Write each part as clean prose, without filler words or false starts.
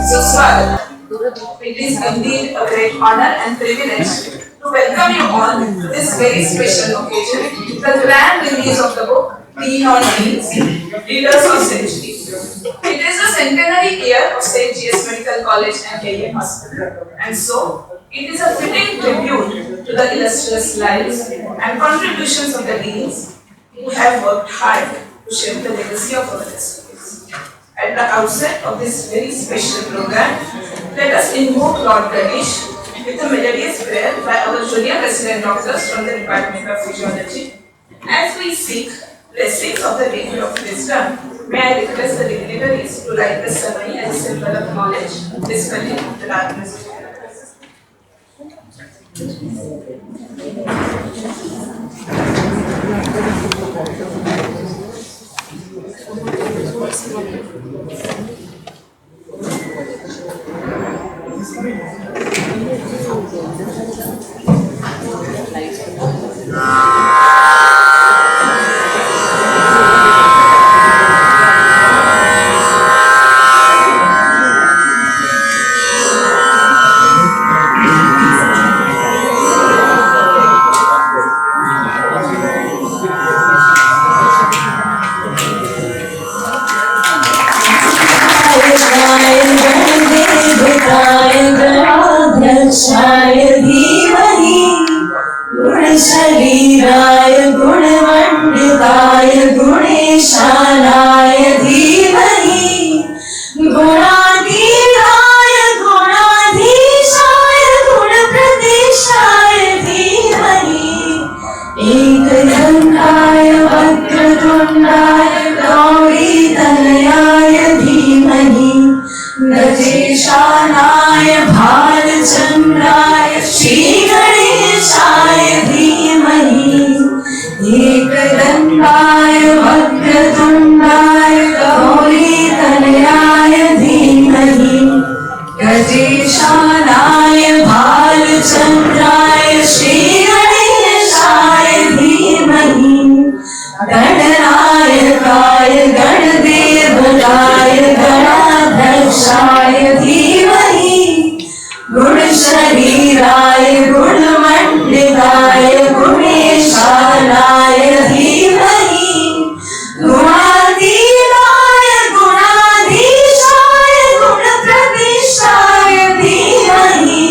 Swagatam. It is indeed a great honor and privilege to welcome you all to this very special occasion, the grand release of the book Keynote, Leaders of Century. It is the centenary year of St. G.S. Medical College and KM Hospital, and so it is a fitting tribute to the illustrious lives and contributions of the deans who have worked hard to shape the legacy of our festivals. At the outset of this very special program, let us invoke Lord Ganesh with a melodious prayer by our junior resident doctors from the Department of Physiology. As we seek blessings of the degree of wisdom, may I request the dignitaries to write the ceremony as a symbol of knowledge, dispelling the darkness of ignorance. शरीराय गुणमण्डिताय गुणेशानाय धीमहि गुणातीताय गुणाधीशाय गुणप्रदेशाय धीमहि एकदन्ताय वक्रतुण्डाय गौरीतनयाय धीमहि गजेशानाय भालचन्द्राय श्रीगणेशाय धीमहि एकदन्ताय वक्रतुण्डाय गौरीतनयाय धीमहि गजेशानाय भालचन्द्राय श्रीगणेशाय धीमहि गणनायकाय गणदेवताय गणाध्यक्षाय धीमहि गुणशरीराय गुणमण्डिताय गुणेशानाय धीमहि गुणातीताय गुणाधीशाय गुणप्रविष्टाय धीमहि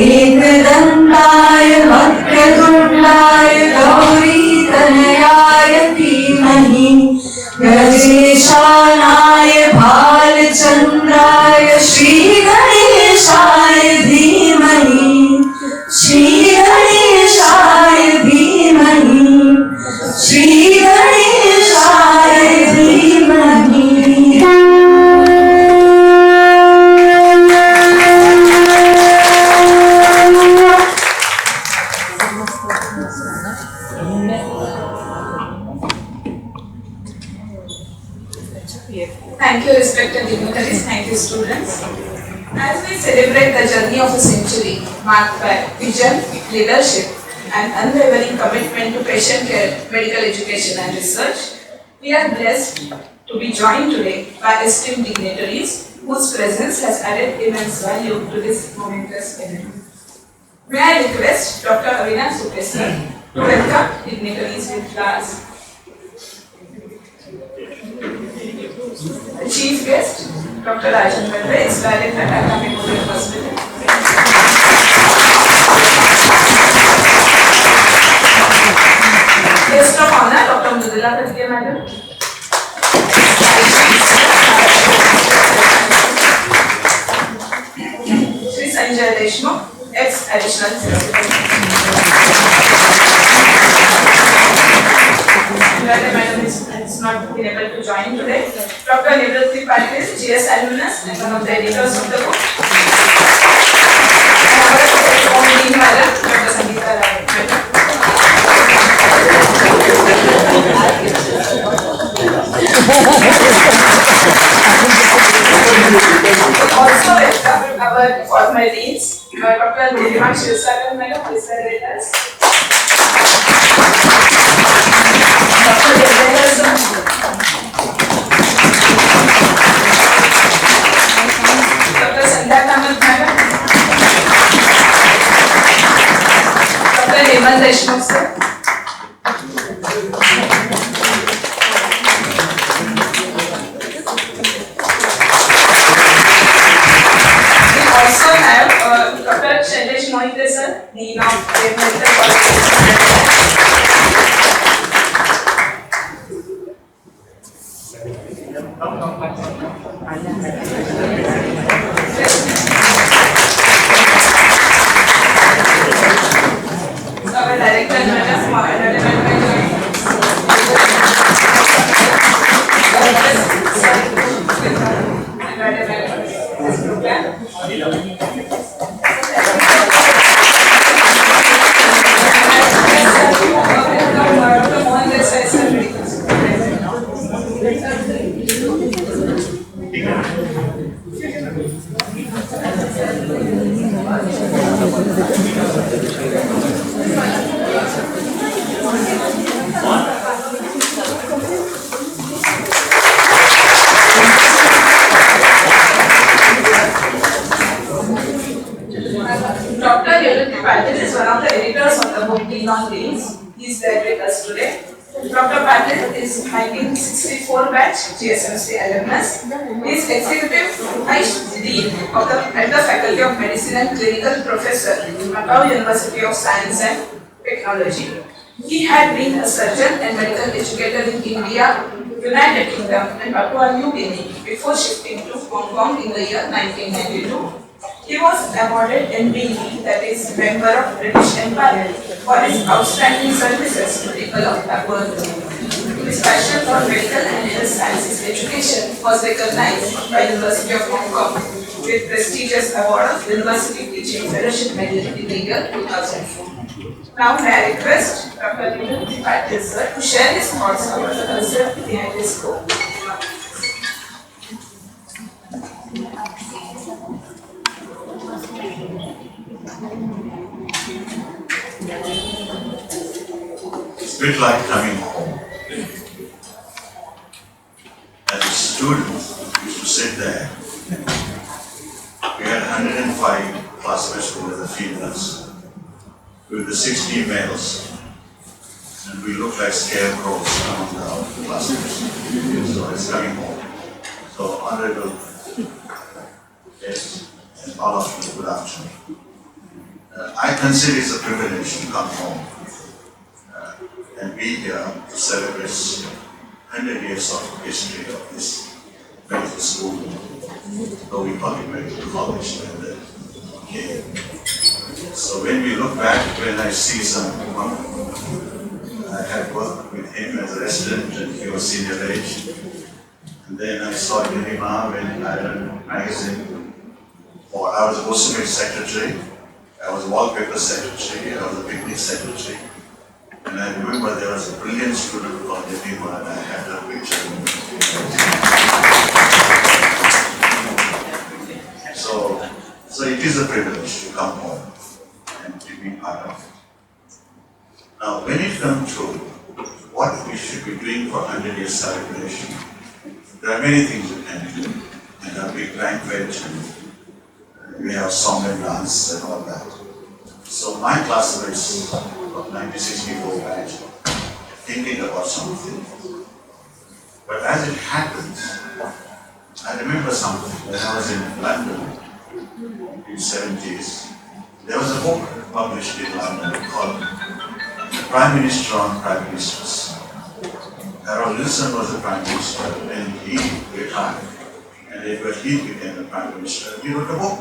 एकदन्ताय वक्रतुण्डाय गौरीतनयाय धीमहि गजेशानाय भालचन्द्राय श्रीगणेशाय धीमहि श्रीगणेशाय धीमहि श्रीगणेशाय धीमहि Thank you, respected dignitaries. Thank you, students. As we celebrate the journey of a century marked by vision, leadership, and unwavering commitment to patient care, medical education, and research, we are blessed to be joined today by esteemed dignitaries whose presence has added immense value to this momentous event. May I request Dr. Avinash Supe sir to welcome dignitaries with flowers. The chief guest, Dr. Rajan, ex-director at Tata Memorial Hospital. Guest of honor, Dr. Mrudula Phadke, madam. Shri Sanjay Deshmukh, ex-additional secretary. Madam is not been able to join today. Dr. Nivrutti Patil, GS alumnus and one of the editors of the book. And our own dean madam, Dr. Sangeeta Rai. Also welcome our former deans, Dr. Neelam Andrade madam, who is there with us. a mental qualification. So, our director, Dr. Neelam Patil is one of the editors of the book Keynote. He is there with us today. Dr. Patil is 1964 batch GSMC alumnus. He is Executive Vice Dean of at the Faculty of Medicine and Clinical Professor in Macau University of Science and Technology. He had been a surgeon and medical educator in India, United Kingdom and Papua New Guinea before shifting to Hong Kong in the year 1992. He was awarded MBE, that is Member of British Empire, for his outstanding services to the people of Papua New Guinea. His passion for medical and health sciences education was recognized by the University of Hong Kong with prestigious award of University Teaching Fellowship Medal in the year 2004. Now may I request Dr. Neelam Patil sir to share his thoughts about the concept behind this book. It's a bit like coming home. As a student, we used to sit there. We had 105 classmates who were the females, with the 60 males, and we looked like scarecrows among the classmates. So it's coming home. So honorable guests and all of you, good afternoon. I consider it a privilege to come home and be here to celebrate 100 years of history of this medical school, though we call it medical college. Okay. So when we look back, when I see someone, I had worked with him as a resident and he was senior age. And then I saw Nirima when I ran magazine, or I was a GOSUMEC secretary. I was a wallpaper secretary, I was a picnic secretary. And I remember there was a brilliant student called Nivrutti and I had her picture. So it is a privilege to come home and to be part of it. Now when it comes to what we should be doing for 100 years celebration, there are many things we can do. And a big banquet, and we have song and dance and all that. So my classmates of 1964 batch thinking about something. But as it happened, I remember something when I was in London in the 70s. There was a book published in London called Prime Minister on Prime Ministers. Harold Wilson was the Prime Minister when he retired, and Edward Heath became the Prime Minister. He wrote a book,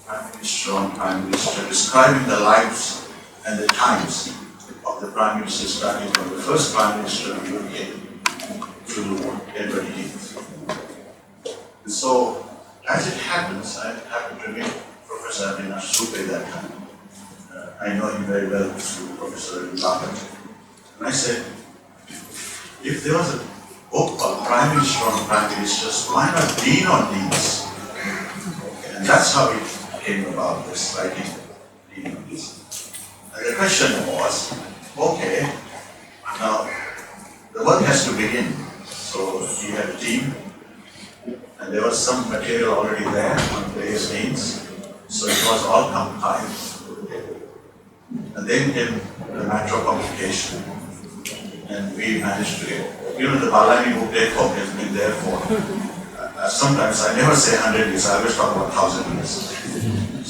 Prime Minister on Prime Minister, describing the lives and the times of the Prime Minister, starting from the first Prime Minister of the UK to Edward Heath. And so, as it happens, I happened to meet Professor Avinash Supe that time. I know him very well through Professor Tata. And I said, if there was a book called Prime Minister on Prime Ministers, why not Dean on Deans? Okay, and that's how it came about, this writing Dean on Deans. And the question was, okay, now the work has to begin. So he had a team, and there was some material already there on various names. So it was all compiled. And then came the matter of publication. And we managed to get, the Bhalani book date book has been there for, sometimes I never say 100 years, I always talk about 1,000 years.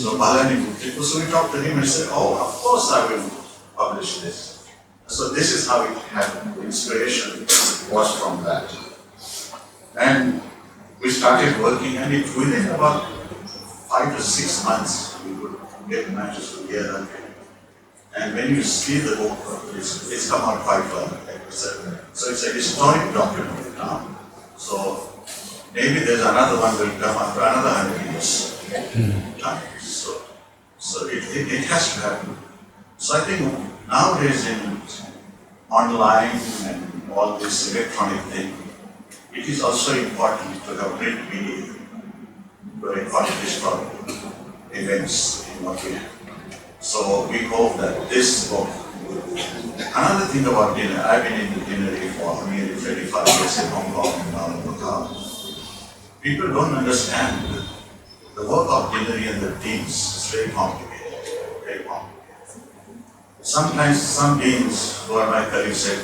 So Bhalani, so we talked to him and said, oh, of course I will publish this. So this is how it happened. The inspiration was from that. And we started working, and it within about 5 to 6 months, we would get matches together. And when you see the book, it's come out quite well, like we said. So it's a historic document now. So maybe there's another one will come after another 100 years. Time. So it has to happen. So I think nowadays in online and all this electronic thing, it is also important to have print media to record historical events in what we have. So we hope that this book. Another thing about dinner, I've been in the dinner for nearly 35 years in Hong Kong and now in Macau. People don't understand the work of dinner and the deans is very complicated, very complicated. Sometimes some deans who are my colleagues said,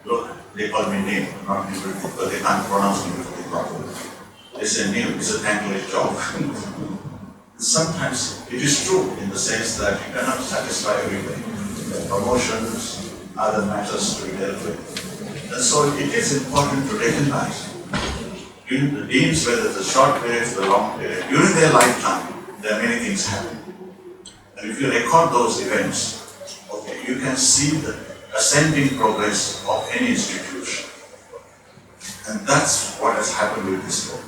look, they call me Neelam, not Nivrutti, because they can't pronounce Nivrutti properly. They say Neelam is a thankless job. Sometimes it is true in the sense that you cannot satisfy everybody. Promotions, other matters to be dealt with. And so it is important to recognize during the deans, whether the short period or the long period, during their lifetime, there are many things happen. And if you record those events, okay, you can see the ascending progress of any institution. And that's what has happened with this book.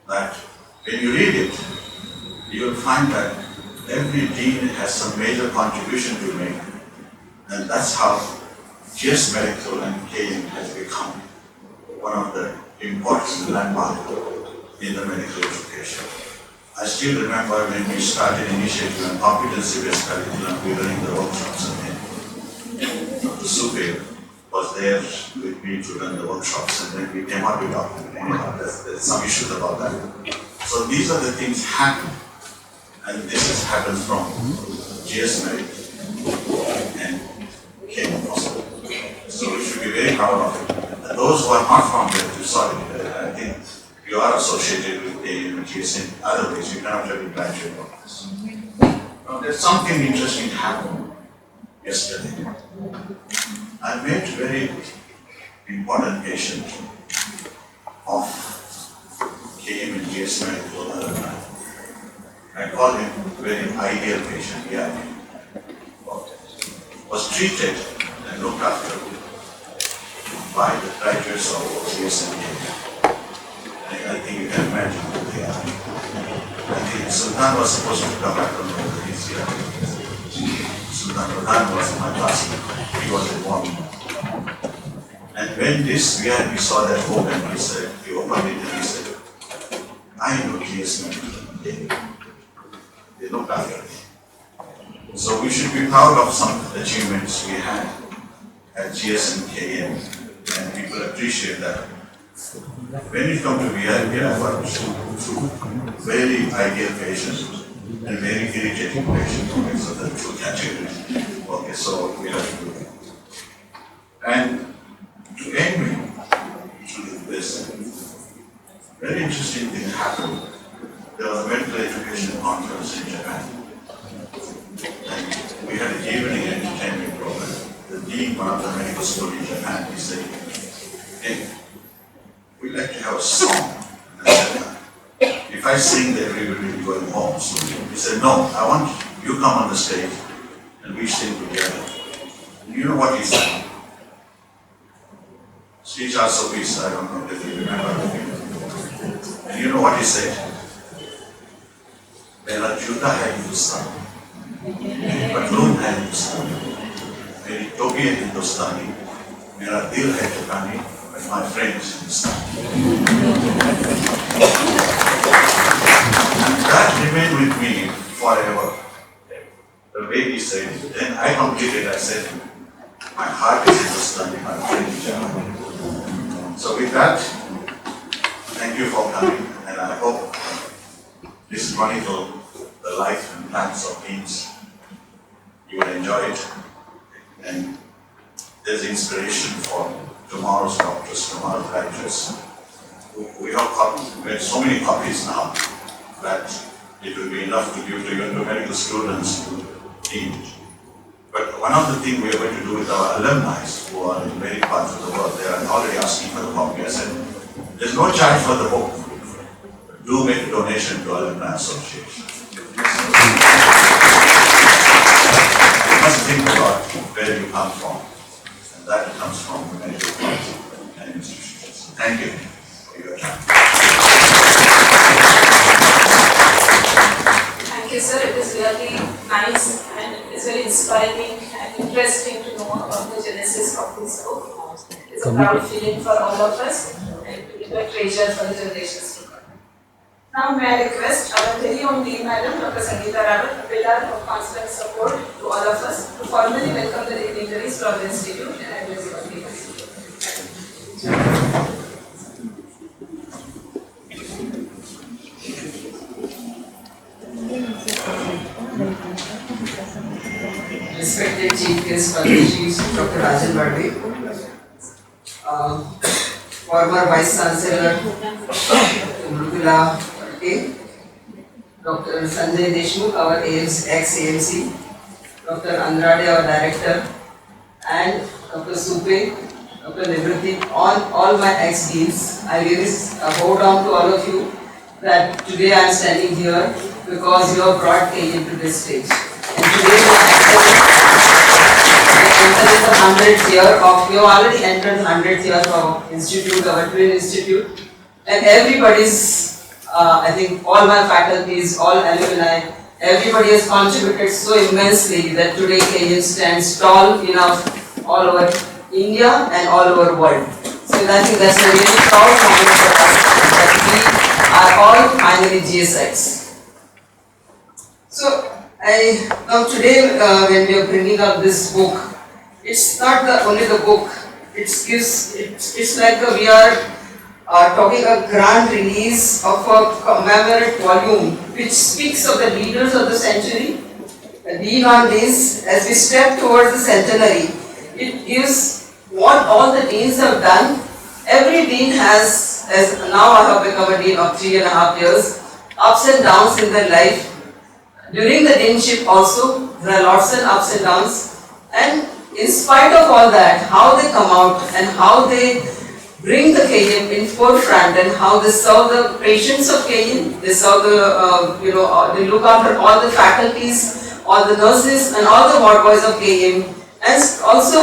That when you read it, you will find that every dean has some major contribution to make. And that's how GS Medical and KM has become one of the important landmarks in the medical education. I still remember when we started initiative and competency-based curriculum, we were in the workshops and then Dr. Supe was there with me to run the workshops, and then we came up with document. Anyhow, there's some issues about that. So these are the things happen. And this has happened from GS Medical and KM Hospital. So we should be very proud of it. And those who are not from there, sorry, I think you are associated with KM and GS in other ways. You cannot really graduate from this. Now, there's something interesting happened yesterday. I met a very important patient of KM and GS Medical alumni. I call him a very ideal patient, yeah. Was treated and looked after by the graduates of GSMK. I think you can imagine who they are. I think Sultan was supposed to come, I don't know whether he's here. Sultan Rajan was my classmate, he was involved. And when this VIP saw that book and he said, he opened it and he said, I know GSMK. They looked after me. So we should be proud of some achievements we had at GS and KM, and people appreciate that. When it comes to VIP, I work through very ideal patients and very irritating patients. Okay, so the two categories. Okay, so we have to do that. And to end with this, very interesting thing happened. There was a medical education conference in Japan. And we had an evening entertainment program. The dean, one of the medical school in Japan, he said, hey, we'd like to have a song. And I said, if I sing, then everybody will be going home. So he said, no, I want you come on the stage and we sing together. And you know what he sang? Sricha Sopis, I don't know if you remember. And you know what he said? मेरा जूता है हिंदुस्तान, मेरी पतलून है हिंदुस्तान, मेरी टोपी है हिंदुस्तानी, मेरा दिल है जापानी, but my friend is Hindustani. And that remained with me forever. The way he said it. Then I completed, I said, my heart is Hindustani, my friend is Japani. So with that, thank you for coming, and I hope this chronicle the life and plans of teams. You will enjoy it, and there's inspiration for tomorrow's doctors, tomorrow's graduates. We have so many copies now that it will be enough to give to even to medical students to teach. But one of the things we are going to do with our alumni who are in many parts of the world, they are already asking for the copy. I said, there's no charge for the book. Do make a donation to Alumni Association. You must think about where you come from. And that comes from the medical college and institutions. Thank you for your time. Thank you, sir. It is really nice and it's very inspiring and interesting to know about the genesis of this book. It's a proud feeling for all of us and it will be a treasure for the generations to come. Now may I request our very own Dean Madam, Dr. Sangeeta Rawat, a pillar of constant support to all of us, to formally welcome the dignitaries to our institute and address our meetings. Respected Chief Guest, Padmashree, Dr. Rajan Badwe, former Vice Chancellor Mrudula Phadke, Dr. Sanjay Deshmukh, our ex-AMC, Dr. Andrade, our Director, and Dr. Supe, Dr. Nivrutti, all my ex-deans. I really bow down to all of you that today I am standing here because you have brought KM to this stage. And today we enter the 100th year of, we have already entered the 100th year of Institute, our twin institute. And everybody's, I think all my faculties, all alumni, everybody has contributed so immensely that today KM stands tall enough all over India and all over world. So I think that's a really proud moment for us that we are all finally GSX. So now today when we are bringing up this book, it's not only the book. It's like we are talking a grand release of a commemorative volume which speaks of the leaders of the century. The Dean on this, as we step towards the centenary, it gives what all the deans have done. Every dean has, as now I have become a dean of 3.5 years, ups and downs in their life. During the deanship also, there are lots of ups and downs. And in spite of all that, how they come out and how they bring the KM in forefront and how they serve the patients of KM, they serve the, they look after all the faculties, all the nurses and all the ward boys of KM, and also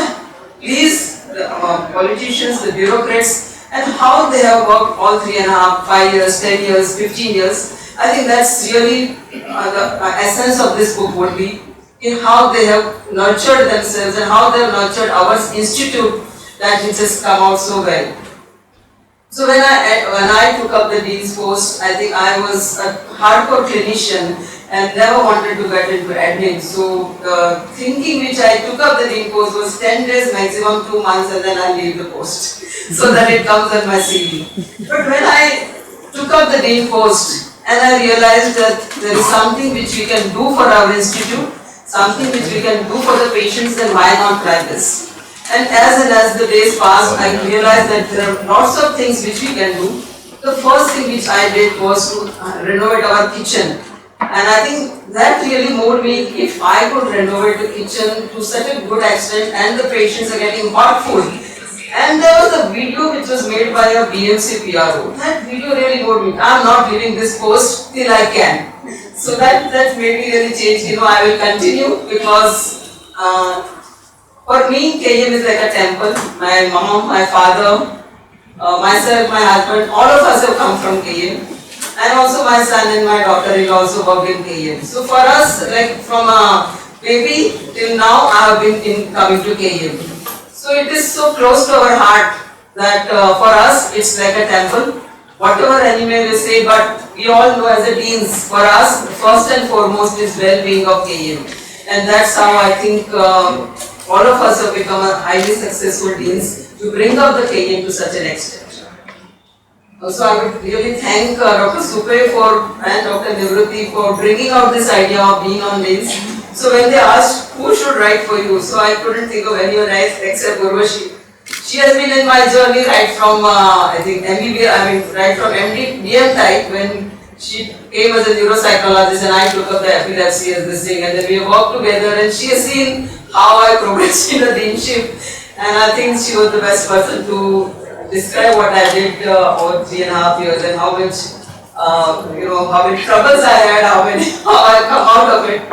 please the politicians, the bureaucrats, and how they have worked all 3.5, 5 years, 10 years, 15 years. I think that's really the essence of this book would be in how they have nurtured themselves and how they have nurtured our institute that it has come out so well. So when I took up the Dean's post, I think I was a hardcore clinician and never wanted to get into admin. So the thinking which I took up the Dean post was 10 days, maximum 2 months, and then I leave the post so that it comes on my CV. But when I took up the Dean post and I realized that there is something which we can do for our institute, something which we can do for the patients, then why not try this? And as the days passed, I realized that there are lots of things which we can do. The first thing which I did was to renovate our kitchen. And I think that really moved me. If I could renovate the kitchen to such a good extent and the patients are getting hot food. And there was a video which was made by a BMC PRO. That video really moved me. I'm not leaving this post till I can. So that made me really change. I will continue because for me, KM is like a temple. My mom, my father, myself, my husband, all of us have come from KM. And also my son and my daughter will also work in KM. So for us, like from a baby till now, I have been coming to KM. So it is so close to our heart that for us, it's like a temple. Whatever enemy will say, but we all know as a deans, for us, first and foremost is well-being of KM. And that's how I think all of us have become a highly successful deans to bring up the KM to such an extent. Also, I would really thank Dr. Supe and Dr. Nivrutti for bringing out this idea of being on deans. So when they asked who should write for you, so I couldn't think of anyone else except Urvashi. She has been in my journey right from I think MBBS, right from MD, DM type when she came as a neuropsychologist and I took up the epilepsy as this thing, and then we worked together and she has seen how I progressed in the deanship, and I think she was the best person to describe what I did over 3.5 years and how much, how many troubles I had, how I come out of it.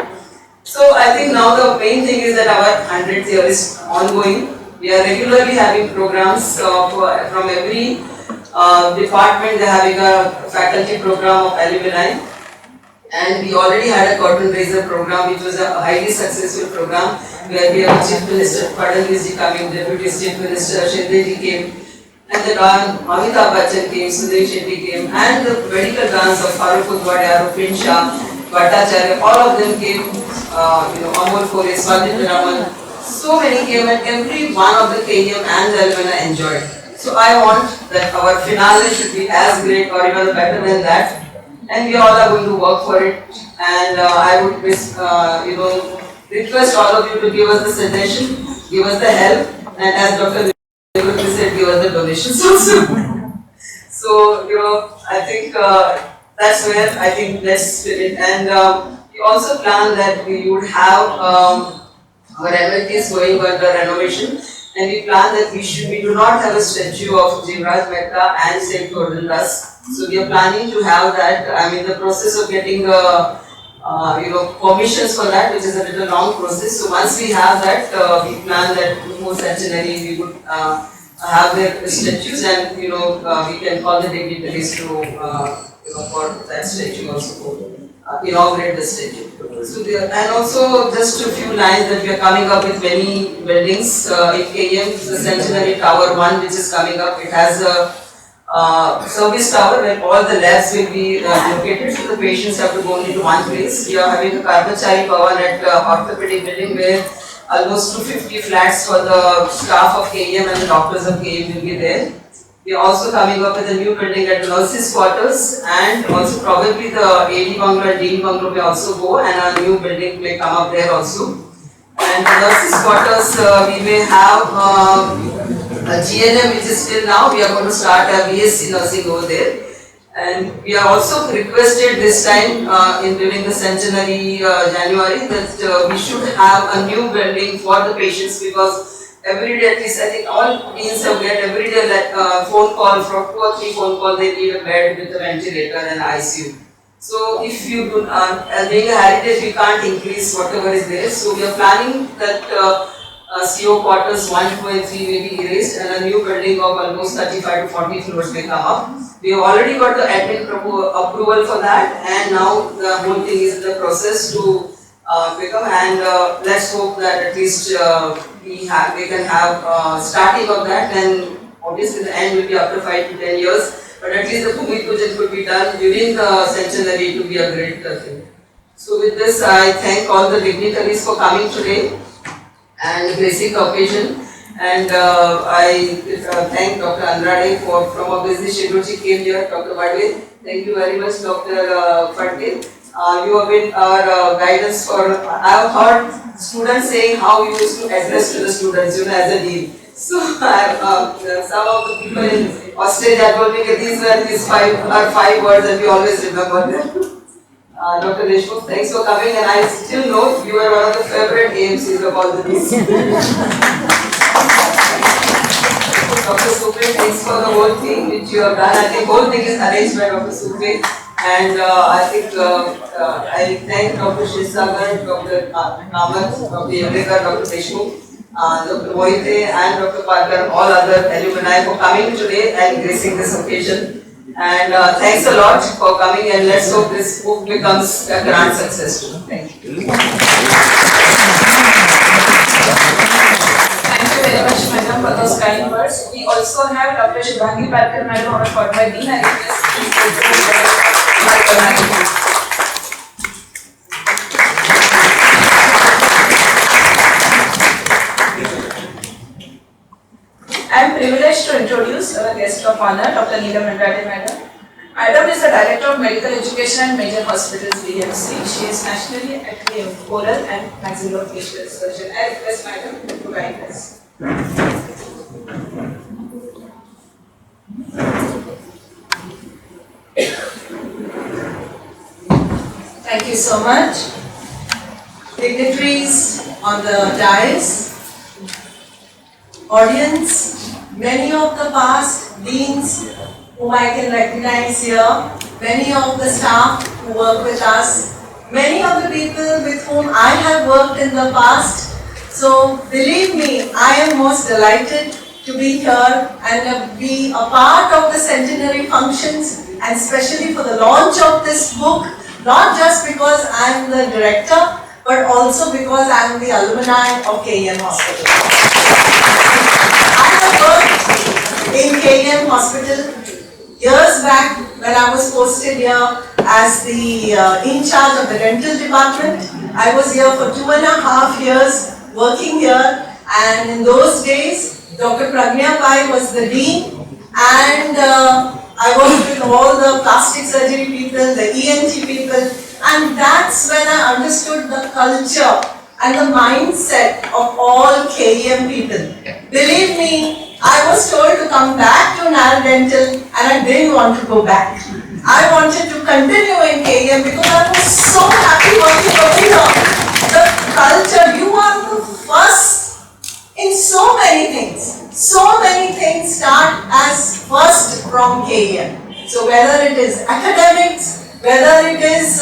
So I think now the main thing is that our 100th year is ongoing. We are regularly having programs from every department. They are having a faculty program of alumni, and we already had a curtain raiser program, which was a highly successful program, where we have Chief Minister Padmashree ji coming, Deputy Chief Minister Shinde ji came, and the Amitabh Bachchan came, Sudhir Shetty came, and the medical dance of Farooq Udwadiyar, Rupin Shah, Bhattacharya, all of them came, Amol Kore, Swadhyata Raman, so many came, and every one of the KM and the alumni enjoyed. So I want that our finale should be as great or even better than that, and we all are going to work for it. And I would request all of you to give us the suggestion, give us the help, and as Dr. Nivrutti said, give us the donations also. So I think that's where I think let's fit it. And we also plan that we would have our amenities going under renovation, and we plan that we do not have a statue of Jivraj Mehta and St. Cordially. So we are planning to have that. I'm in the process of getting the permissions for that, which is a little long process. So once we have that, we plan that before centenary we would have their statues, and we can call the dignitaries to for that statue also. Inaugurate the statue. So and also just a few lines that we are coming up with many buildings in KM. The Centenary Tower 1, which is coming up, it has a service tower where all the labs will be located, so the patients have to go only to one place. We are having a Karmachari Bhavan at orthopedic building where almost 250 flats for the staff of KM and the doctors of KM will be there. We are also coming up with a new building at the nurses' quarters, and also probably the AD bungalow and Dean bungalow may also go, and a new building may come up there also. And the nurses' quarters, we may have a GNM, which is still now, we are going to start a BSc nursing over there. And we are also requested this time during the centenary January that we should have a new building for the patients, because every day, at least I think all deans have get every day like phone call, from 2 or 3 phone calls, they need a bed with a ventilator and ICU. So if you do, being a heritage, we can't increase whatever is there. So we are planning that CO quarters 1, 2 and 3 may be erased, and a new building of almost 35 to 40 floors may come up. We have already got the admin approval for that, and now the whole thing is in the process to become, and let's hope that at least we can have starting of that, and obviously the end will be after 5 to 10 years, but at least the Bhumi Pujan could be done during the centenary to be a great thing. So with this, I thank all the dignitaries for coming today and gracing the occasion, and I thank Dr. Andrade from a busy schedule she came here. Dr. Badwe, thank you very much, Dr. Phadke. You have been our guidance for, I have heard students saying how you used to address to the students, as a dean. So some of the people in Australia told me that these were these five words, and we always remember them. Dr. Deshmukh, thanks for coming, and I still know you are one of the favorite AMCs of all the days. Dr. Supe, thanks for the whole thing which you have done. I think the whole thing is arranged by Dr. Supe. And I think I thank Dr. Shisagar, Dr. Kamath, Dr. Yamrikar, Dr. Deshmukh, Dr. Moite and Dr. Parkar, all other alumni for coming today and gracing this occasion. And thanks a lot for coming, and let's hope this book becomes a grand success too. Thank you. Thank you very much, madam, for those kind words. We also have Dr. Shubhangi Parkar, madam, on a by Dean. I request please go to I am privileged to introduce our guest of honor, Dr. Neelam Andrade, madam. Madam is the Director of Medical Education and Major Hospitals, BMC. She is nationally acclaimed oral and maxillofacial surgeon. I request madam to guide us. Thank you so much. Dignitaries on the dais, audience, many of the past deans whom I can recognize here, many of the staff who work with us, many of the people with whom I have worked in the past. So believe me, I am most delighted to be here and be a part of the centenary functions, and especially for the launch of this book, not just because I am the director, but also because I am the alumni of KEM Hospital. I have worked in KEM Hospital years back when I was posted here as the in charge of the dental department. I was here for 2.5 years working here, and in those days Dr. Pragya Pai was the dean, and I worked with all the plastic surgery people, the ENT people, and that's when I understood the culture and the mindset of all KEM people. Believe me, I was told to come back to Nal Dental and I didn't want to go back. I wanted to continue in KEM because I was so happy working over here. The culture, you are the first in so many things. So many things start as first from KEM. So whether it is academics, whether it is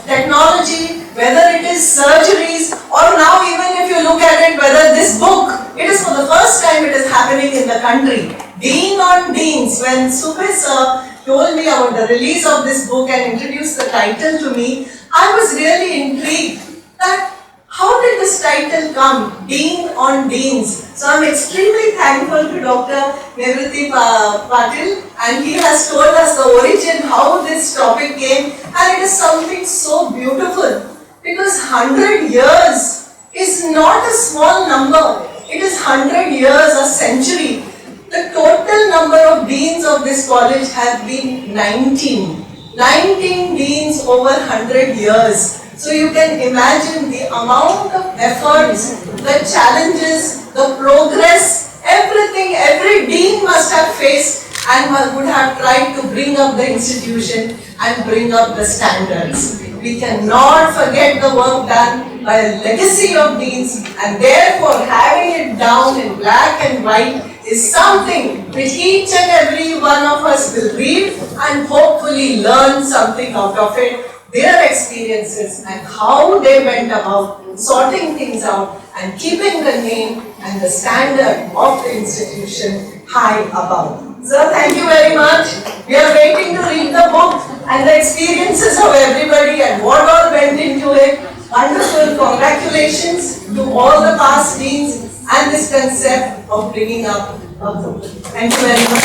technology, whether it is surgeries, or now even if you look at it, whether this book, it is for the first time it is happening in the country. Dean on Deans, when Supe sir told me about the release of this book and introduced the title to me, I was really intrigued that how did this title come, Dean on Deans? So I am extremely thankful to Dr. Nivrutti Patil, and he has told us the origin, how this topic came, and it is something so beautiful because 100 years is not a small number. It is 100 years, a century. The total number of deans of this college has been 19. 19 deans over 100 years. So you can imagine the amount of efforts, the challenges, the progress, everything every dean must have faced and would have tried to bring up the institution and bring up the standards. We cannot forget the work done by a legacy of deans, and therefore having it down in black and white is something which each and every one of us will read and hopefully learn something out of it, their experiences and how they went about sorting things out and keeping the name and the standard of the institution high above. Sir, thank you very much. We are waiting to read the book and the experiences of everybody and what all went into it. Wonderful. Congratulations to all the past deans and this concept of bringing up a book. Thank you very much.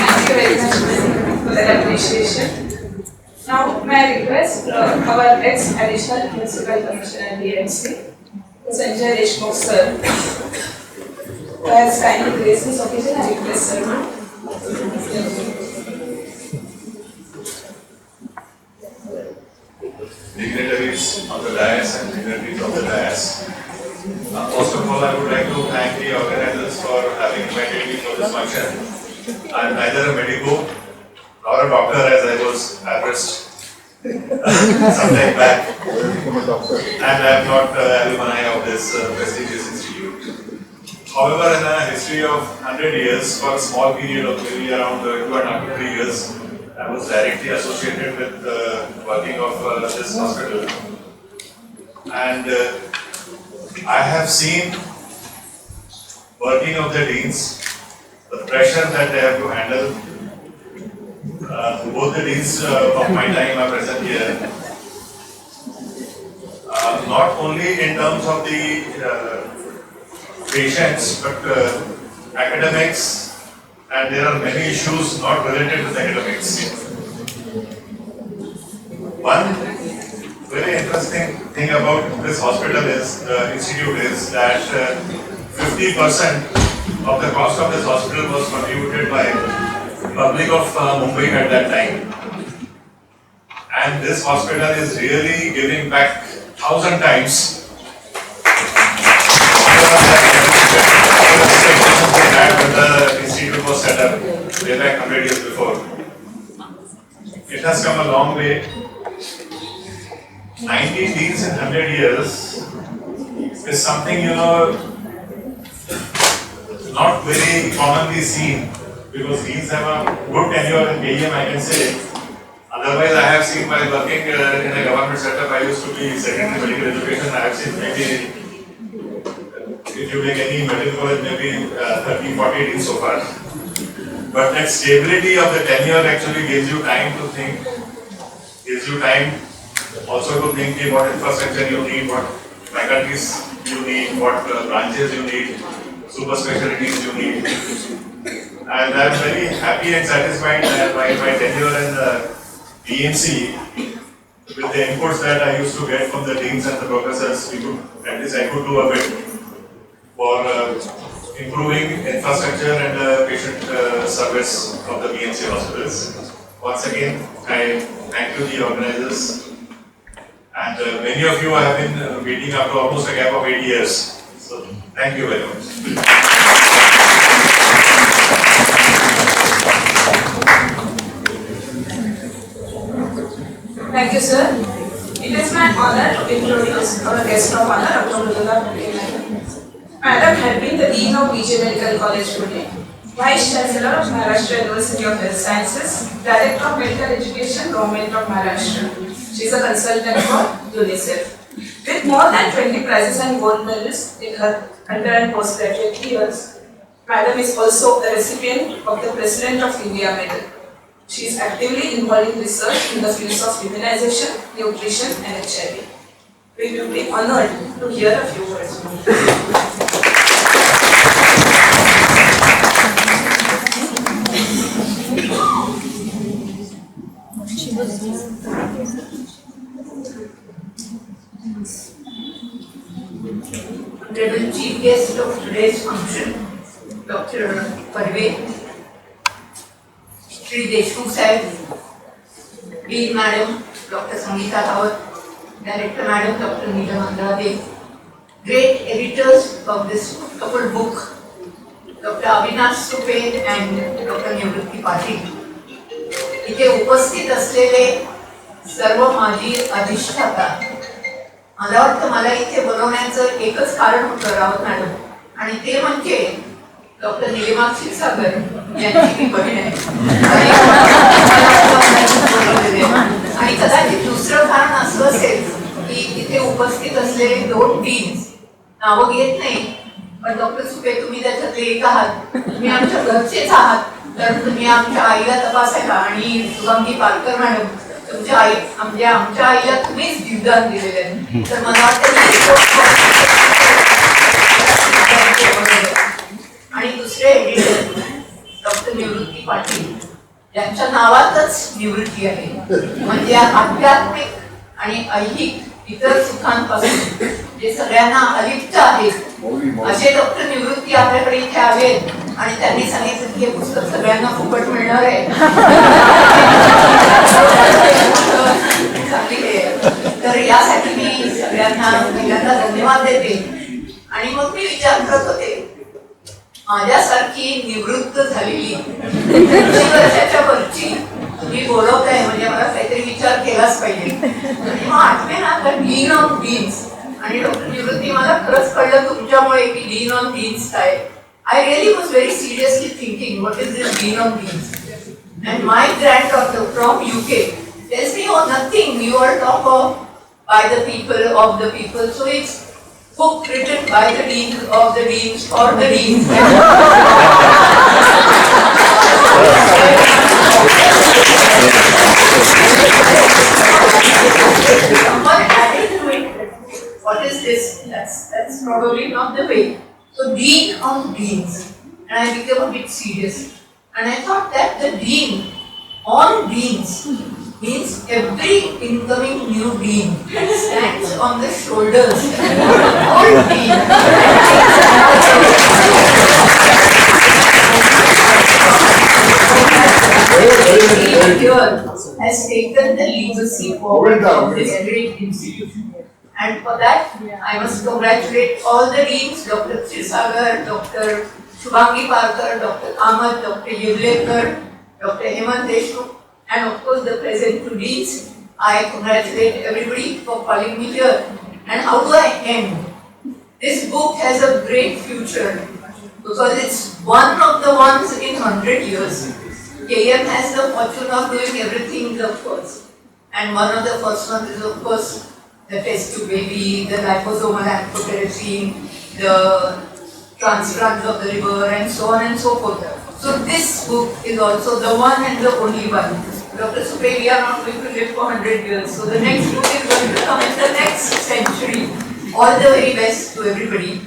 Thank you very much for that appreciation. Now, may I request our ex-additional Municipal Commissioner and DMC, Sanjay Deshmukh sir, has kindly graced this occasion. I request sir. Dignitaries of the dais and dignitaries of the dais. First of all, I would like to thank the organizers for having invited me for this function. I am neither a medico nor a doctor, as I was addressed some time back, and I am not alumni of this prestigious institute. However, in a history of 100 years, for a small period of maybe around 2.5 to 3 years, I was directly associated with the working of this hospital, and I have seen working of the deans, the pressure that they have to handle. Both the deans of my time are present here. Not only in terms of the patients, but academics, and there are many issues not related to academics. One very interesting thing about this hospital is, institute is that 50% of the cost of this hospital was contributed by public of Mumbai at that time. And this hospital is really giving back 1,000 times that the institute was set up way back 100 years before. It has come a long way. 90 deans in 100 years is something, not very commonly seen, because deans have a good tenure in KEM, I can say. Otherwise, I have seen by working in a government setup, I used to be Secretary Medical Education, I have seen maybe, if you take any medical college, maybe 30, 40 deans so far. But that stability of the tenure actually gives you time to think, gives you time also to think what infrastructure you need, what faculties you need, what branches you need, super specialties you need. And I am very happy and satisfied by my tenure in the DMC with the inputs that I used to get from the deans and the professors. At least I could do a bit for improving infrastructure and patient service of the BMC hospitals. Once again, I thank you, the organizers. And many of you have been waiting after almost a gap of 8 years. So, thank you very much. Thank you, sir. It is my honor to introduce our guest of honor, Dr. Mrudula Phadke. Madam had been the Dean of PG Medical College today, Vice Chancellor of Maharashtra University of Health Sciences, Director of Medical Education, Government of Maharashtra. She is a consultant for UNICEF. With more than 20 prizes and gold medals in her under and postgraduate years, Madam is also a recipient of the President of India Medal. She is actively involved in research in the fields of immunization, nutrition, and HIV. We will be honored to hear a few words from you. Honorable Chief Guest of today's function, Dr. Badwe, Shri Deshmukh Sahib, Dean Madam, Dr. Sangeeta Rawat, Director Madam, Dr. Neelam Andrade, great editors of this couple book, Dr. Avinash, Supe and Dr. Nivrutti Patil. इथे उपस्थित असलेले सर्व माजी अधिष्ठाता, मला वाटतं मला इथे बोलवण्याचं एकच कारण होतं रावत मॅडम, आणि ते म्हणजे डॉक्टर नीलिमा क्षीरसागर यांची मी बहीण आहे आणि कदाचित दुसरं कारण असं असेल की इथे उपस्थित असलेले 2 डीन्स नावं घेत नाही, पण डॉक्टर सुपे तुम्ही त्याच्यातले एक आहात, तुम्ही आमच्या घरचेच आहात, तर तुम्ही आमच्या आईला तपासायला, आणि शुभांगी पालकर मॅडम तुमच्या आई आमच्या आईला तुम्हीच जीवदान दिलेले आहे, तर मला वाटतं आणि दुसरे एडिटर डॉक्टर निवृत्ती पाटील यांच्या नावातच निवृत्ती आहे, म्हणजे आध्यात्मिक आणि ऐहिक इतर सुखांपासून जे सगळ्यांना अलिप्त आहेत असे डॉक्टर निवृत्ती आपल्याकडे इथे आलेत आणि त्यांनी सांगितलं की हे पुस्तक सगळ्यांना फुकट मिळणार आहे. तर यासाठी मी सगळ्यांना पहिल्यांदा धन्यवाद देते. आणि मग मी विचार करत होते, माझ्यासारखी निवृत्त झालेली 50 वर्षाच्या वरची तुम्ही बोलवताय म्हणजे मला काहीतरी विचार केलाच पाहिजे. आणि मग आठवे ना तर डीन ऑफ डीन्स, आणि डॉक्टर निवृत्ती मला खरंच कळलं तुमच्यामुळे की डीन ऑफ डीन्स काय. I really was very seriously thinking, what is this Dean of Deans? And my granddaughter from UK tells me, oh, nothing, you are top of by the people, of the people. So it's book written by the deans, of the deans, for the deans. Someone added to it, what is this? That's probably not the way. So Dean of Deans, and I became a bit serious, and I thought that the Dean on Deans means every incoming new Dean stands on the shoulders of all Deans. Here has taken the legacy forward of this great institution. And for that, I must congratulate all the deans, Dr. क्षीरsagar, Dr. Shubhangi Parkar, Dr. Ahmad, Dr. Yudlekar, Dr. Hemant Deshmukh, and of course the present two deans. I congratulate everybody for calling me here. And how do I end? This book has a great future because it's one of the ones in 100 years. KM has the fortune of doing everything the first. And one of the first ones is of course the test tube baby, the liposomal amphotericin, the transplants of the liver, and so on and so forth. So this book is also the one and the only one. Dr. Supe, we are not going to live for 100 years, so the next book is going to come in the next century. All the very best to everybody.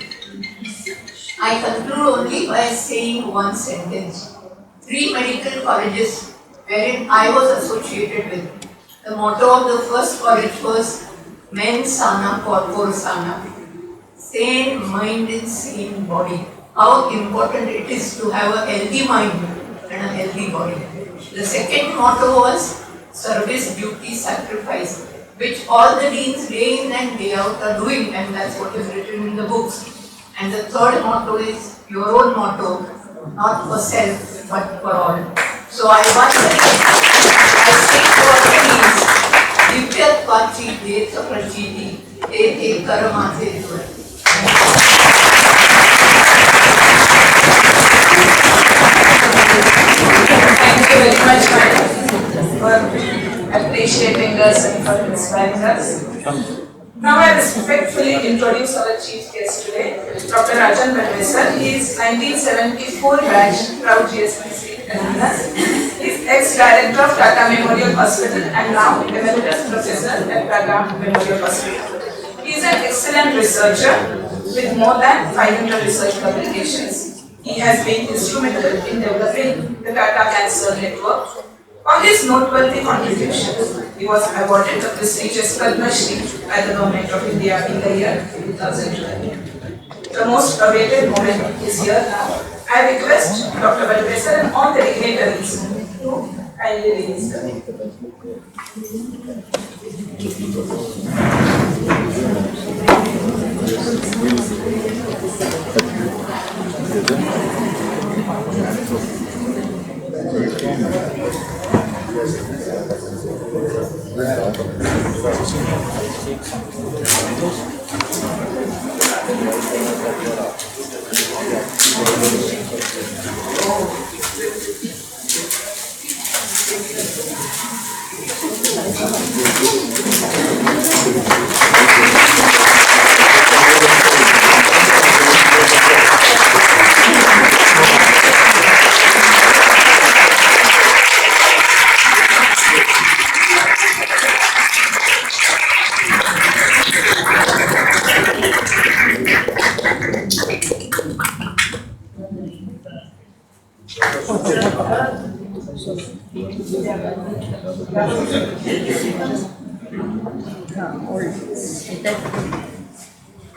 I conclude only by saying one sentence. 3 medical colleges wherein I was associated with. The motto of the first college was Mens Sana Corpore Sana. Sane mind and sane body. How important it is to have a healthy mind and a healthy body. The second motto was service, duty, sacrifice, which all the deans day in and day out are doing, and that's what is written in the books. And the third motto is your own motto, not for self, but for all. So I once again, I speak to all the deans, Divyat Pachi Deta Prachiti, Ete Karamate Dura. Thank you very much, madam, for appreciating us and for inspiring us. Now I respectfully introduce our chief guest today, Dr. Rajan Badwe sir. He is 1974 batch, proud GSPC alumnus. He is ex-director of Tata Memorial Hospital and now emeritus professor at Tata Memorial Hospital. He is an excellent researcher with more than 500 research publications. He has been instrumental in developing the Tata Cancer Network. For his noteworthy contributions, he was awarded the prestigious Padmashree by the Government of India in the year 2012. The most awaited moment is here now. I request Dr. Badwe sir and all the dignitaries to kindly release the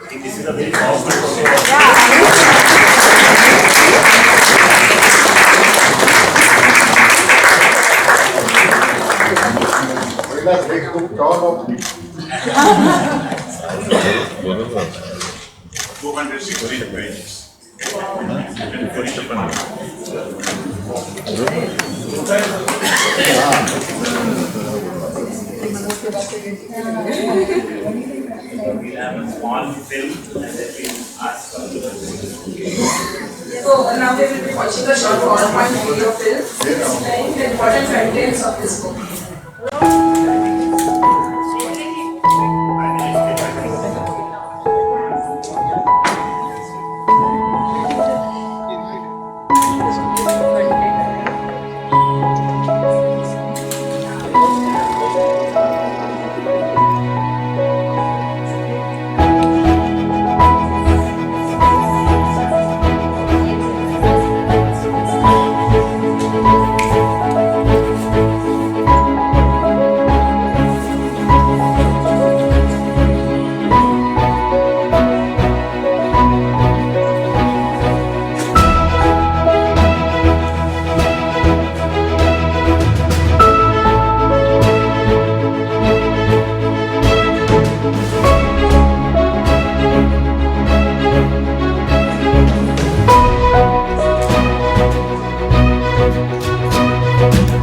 This is a very powerful we have a small film and then we ask for So now we will be watching a short PowerPoint video film explaining the important contents of this book. Thank you.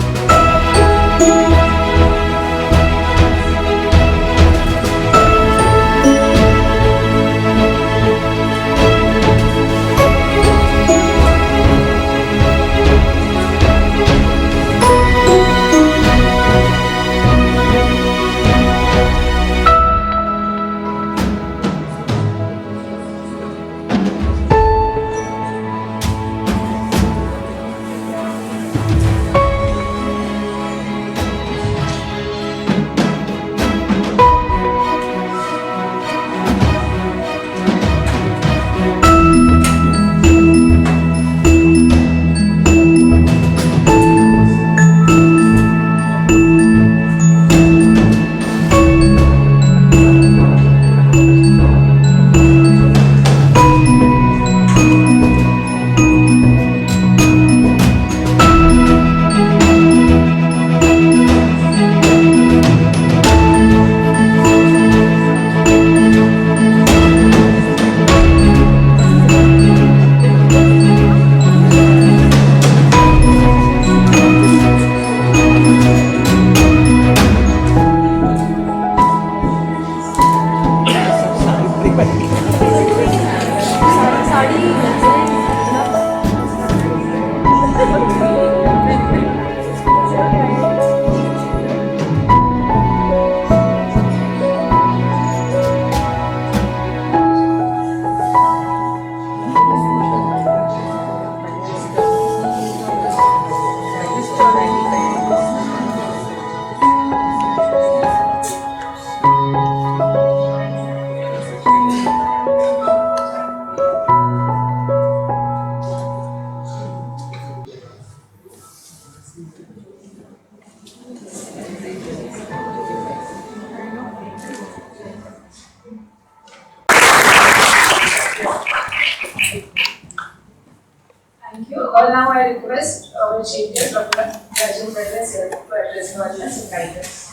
Now I request our Chief Guest, Dr. Rajan Badwe, sir, to address the audience and guide us.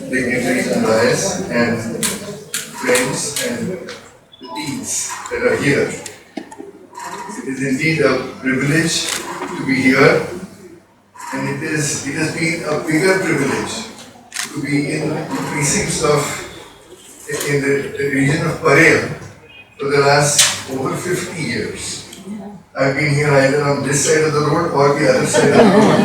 Dignitaries and lawyers and friends and deans that are here. It is indeed a privilege to be here, and it has been a bigger privilege to be in the precincts in the region of PAREL for the last over 50 years. I've been here either on this side of the road or the other side of the road.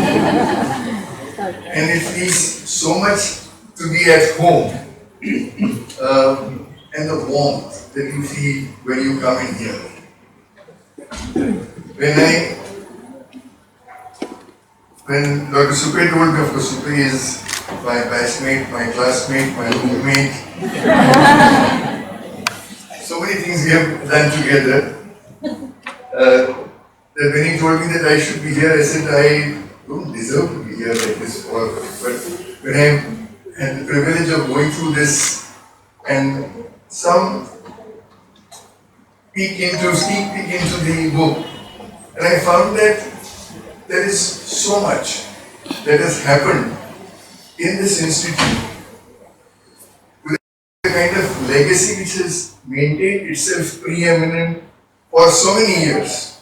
And it feels so much to be at home, and the warmth that you feel when you come in here. When Dr. Supe told me, of course, Supe is my batchmate, my classmate, my roommate. So many things we have done together. That when he told me that I should be here, I said I don't deserve to be here like this. But when I had the privilege of going through this and some sneak peek into the book, and I found that there is so much that has happened in this institute with a kind of legacy which has maintained itself preeminent for so many years.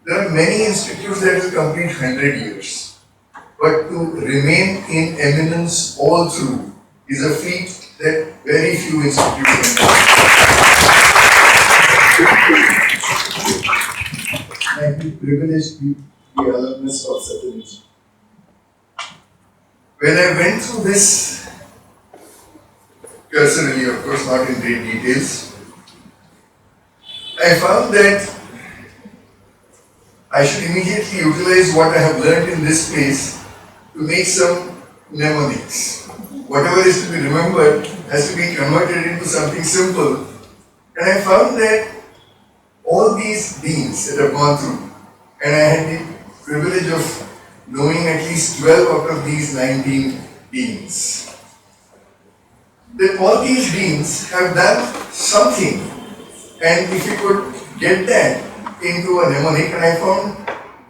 There are many institutes that will complete 100 years, but to remain in eminence all through is a feat that very few institutions can. I feel privileged to be the alumnus of such an institute. When I went through this cursorily, of course not in great details, I found that I should immediately utilize what I have learned in this place to make some mnemonics. Whatever is to be remembered has to be converted into something simple. And I found that all these deans that have gone through, and I had the privilege of knowing at least 12 out of these 19 deans, that all these deans have done something, and if you could get that into a mnemonic, and I found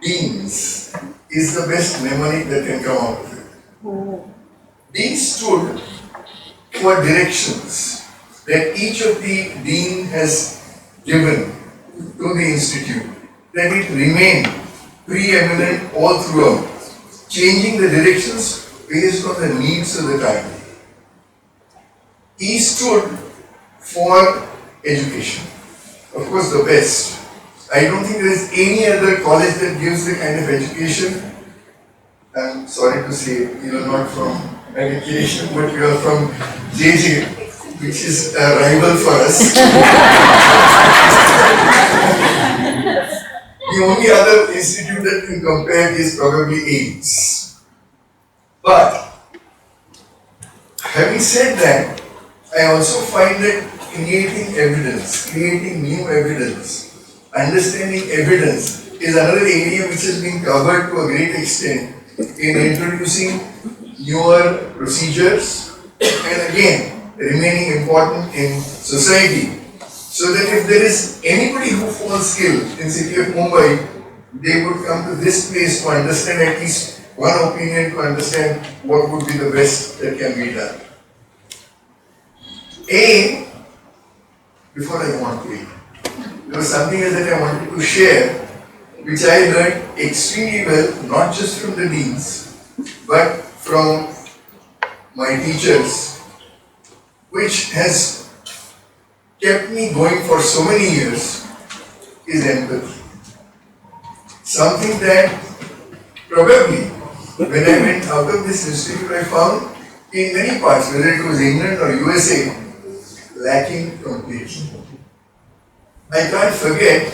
deans is the best mnemonic that can come out of it. Deans stood for directions that each of the dean has given to the institute, that it remained preeminent all throughout, changing the directions based on the needs of the time. He stood for education, of course the best. I don't think there is any other college that gives the kind of education. I'm sorry to say, you are not from education, but you are from JJ, which is a rival for us. The only other institute that can compare is probably AIMS. But having said that, I also find that creating evidence, creating new evidence, understanding evidence is another area which has been covered to a great extent in introducing newer procedures and again remaining important in society, so that if there is anybody who falls ill in city of Mumbai, they would come to this place to understand at least one opinion, to understand what would be the best that can be done. Before I go on to it, there was something else that I wanted to share, which I learned extremely well, not just from the deans, but from my teachers, which has kept me going for so many years, is empathy. Something that probably, when I went out of this institute, I found in many parts, whether it was England or USA, lacking completely. I can't forget,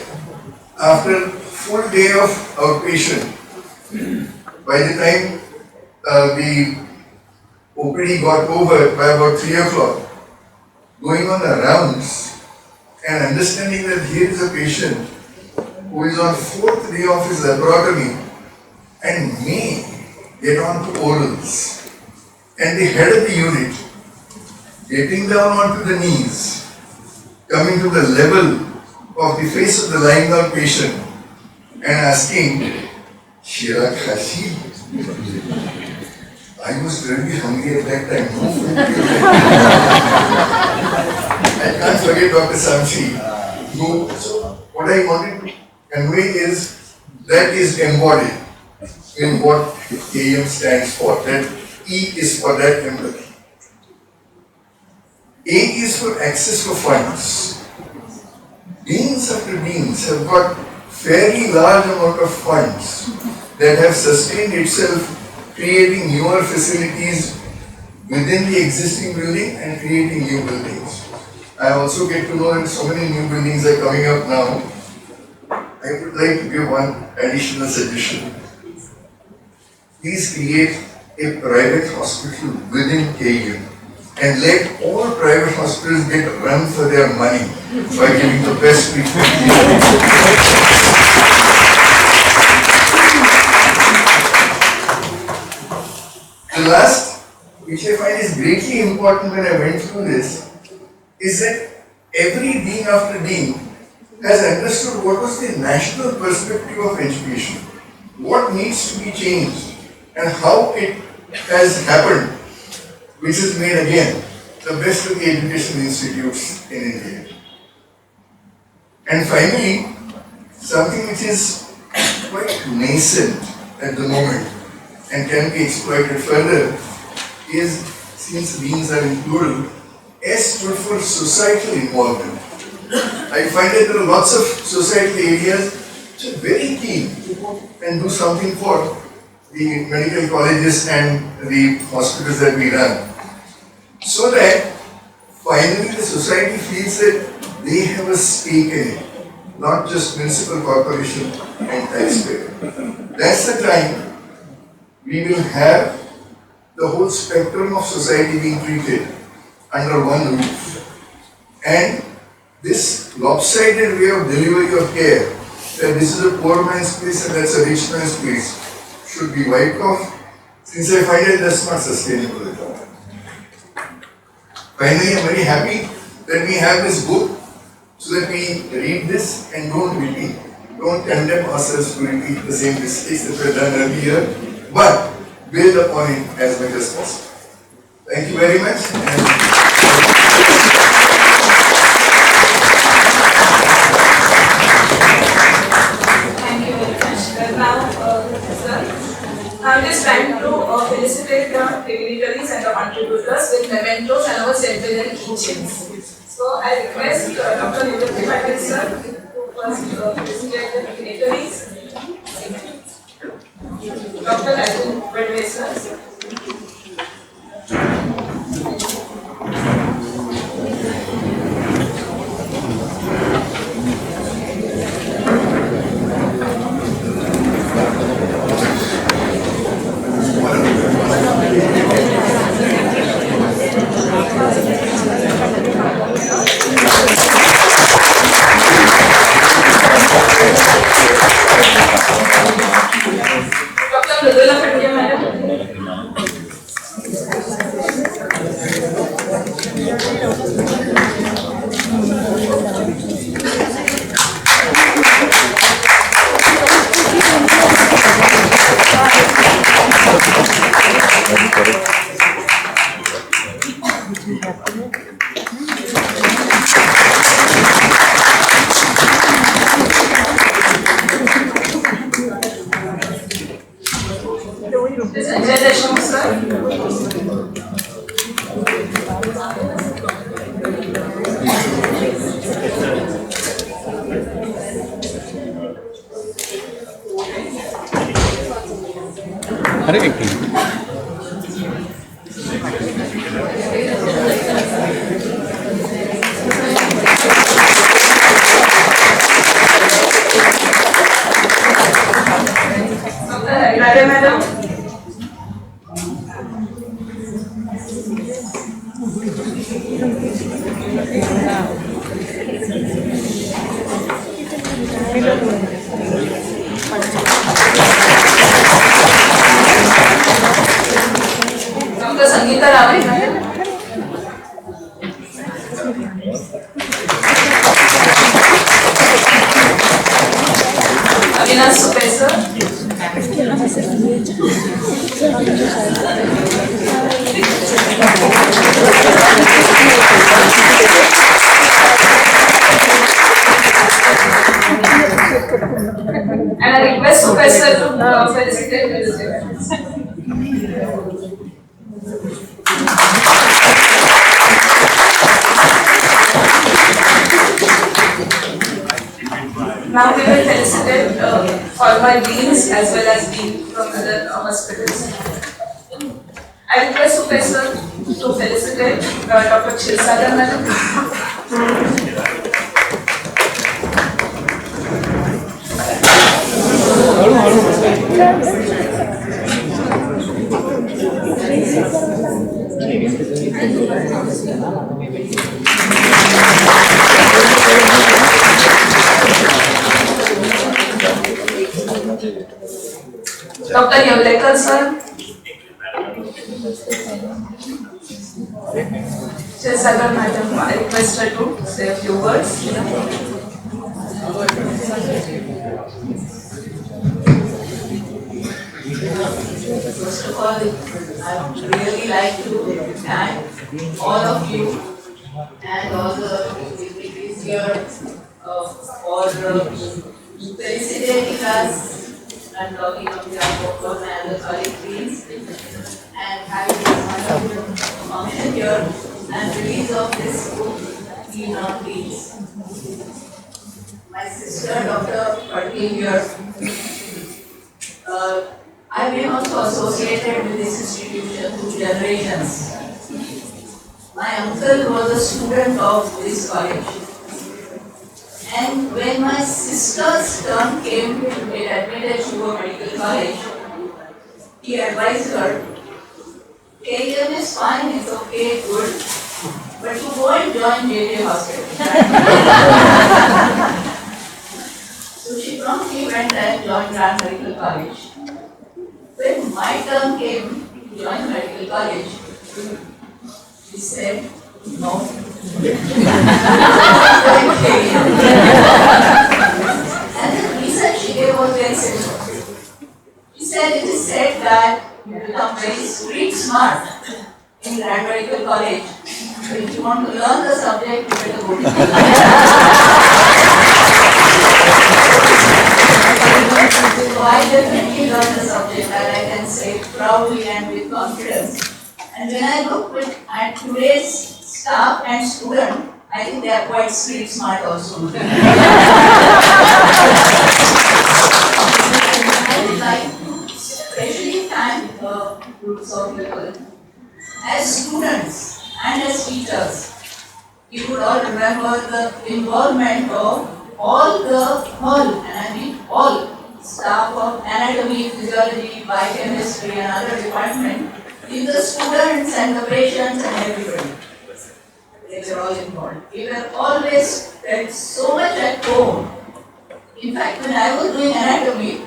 after full day of outpatient, by the time the OPD got over by about 3 o'clock, going on the rounds and understanding that here is a patient who is on 4th day of his laparotomy and may get on to orals, and the head of the unit getting down onto the knees, coming to the level of the face of the lying down patient and asking, Shira Khashi? I was very hungry at that time. No food. I can't forget Dr. Samshi. So what I wanted to convey is that is embodied in what AM stands for. That E is for that empathy. A is for access for funds. Deans after deans have got fairly large amount of funds that have sustained itself, creating newer facilities within the existing building and creating new buildings. I also get to know that so many new buildings are coming up now. I would like to give one additional suggestion. Please create a private hospital within KU and let all private hospitals get run for their money by giving the best treatment. The last, which I find is greatly important when I went through this, is that every dean after dean has understood what was the national perspective of education, what needs to be changed, and how it has happened, which has made again the best of the education institutes in India. And finally, something which is quite nascent at the moment and can be exploited further is, since deans are in plural, S stood for societal involvement. I find that there are lots of societal areas which are very keen and do something for the medical colleges and the hospitals that we run, so that finally the society feels that they have a stake in it, not just municipal corporation and taxpayer. That's the time we will have the whole spectrum of society being treated under one roof. And this lopsided way of delivery of care, that this is a poor man's place and that's a rich man's place, should be wiped off, since I find that that's not sustainable at all. Finally, I'm very happy that we have this book so that we read this and don't repeat. don't condemn ourselves to repeat the same mistakes that were done earlier, but build upon it as much as possible. Thank you very much. Thank you very much. Now it is time to felicitate the dignitaries and the contributors with mementos and our centenary keychains. So I request Dr. Nivrutti Patil sir to first felicitate the dignitaries. Dr. Rajan Badwe sir. Dr. Mrudula Phadke madam. Madam. Dr. Sangeeta Ravi. Avinash Supe sir. And I request Supe sir to felicitate with this event. Now we will felicitate former deans as well as dean from other hospitals. I request Supe sir to felicitate Dr. Chancellor madam. Dr. Yamlekar sir. Chancellor madam, I request her to say a few words. First of all, I would really like to thank all of you and all the dignitaries here for felicitating us and talking on behalf of all my other colleagues and having this wonderful function here and release of this book, Keynote. My sister, Dr. Patil here. I've been also associated with this institution through generations. My uncle was a student of this college. And when my sister's turn came to get admitted to a medical college, he advised her, KM is fine, it's okay, good, but you go and join JJ Hospital. So she promptly went and joined Grand Medical College. When my turn came to join medical college, she said, no. And then was very simple. She said, it is said that you become very street smart in graduate college. So if you want to learn the subject, you better go to So I definitely learned the subject, and I can say proudly and with confidence. And when I look at today's staff and student, I think they are quite street smart also. I would like to especially thank groups of people. As students and as teachers, you would all remember the involvement of all, and I mean all, staff of anatomy, physiology, biochemistry and other departments in the students and the patients and everybody. They were all involved. We were always felt so much at home. In fact, when I was doing anatomy,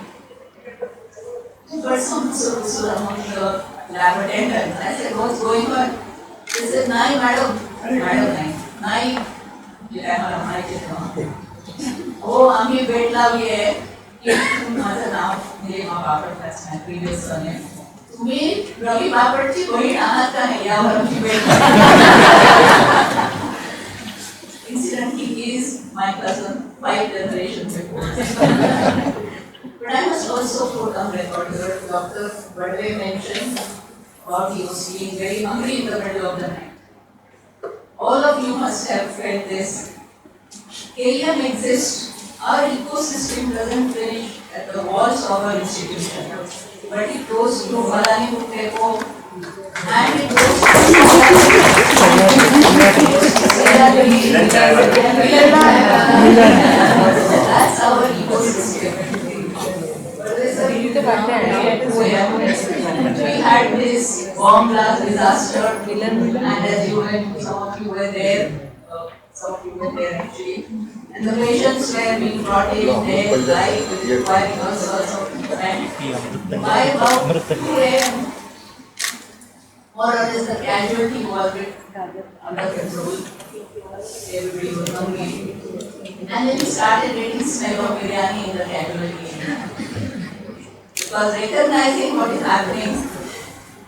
got some sort among the lab attendants. I said, what's going on? They said, Nai, madam. Nai. Oh, आम्ही भेट लावली आहे की माझं नाव Nilima Bapat, that's my previous surname. तुम्ही रवी बापटची बहीण आहात का नाही यावर आमची भेट. Incidentally, he is my cousin 5 generations before. But I must also put on record that Dr. Badwe mentioned about he was feeling very hungry in the middle of the night. All of you must have felt this. KM exists. Our ecosystem doesn't finish at the walls of our institution, but it goes to Bhalani and it goes that's our ecosystem. We had this bomb blast disaster, and as you went, some of you were there, actually. And the patients were being brought in there live with requiring all sorts of treatment. By about 2 a.m., more or less the casualty was under control. Everybody was hungry. And then we started getting smell of biryani in the casualty area. Because recognizing what is happening,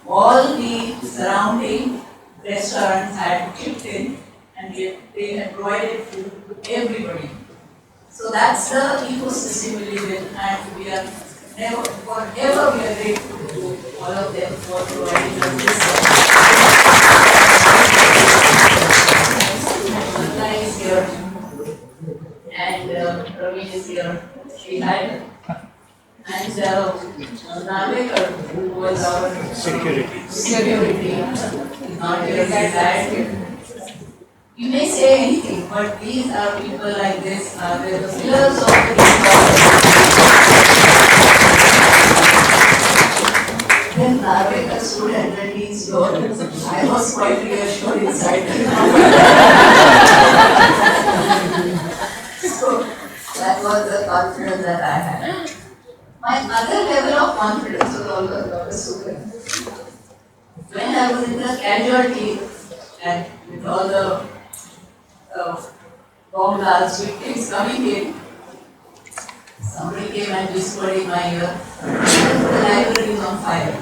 all the surrounding restaurants had chipped in and they had provided food to everybody. So that's the ecosystem we live in, and we are never, forever we are grateful to all of them for providing us this. Bhalani is here, and Ravi is here, she had. And Narvekar, who was our security, is not here, that. You may say anything, but these are people like this, they're the pillars of the Then Narvekar stood at the dean's door. I was quite reassured inside. So that was the confidence that I had. My other level of confidence was always Dr. Supe. When I was in the casualty and with all the bomb blast victims coming in, somebody came and whispered in my ear, the library is on fire.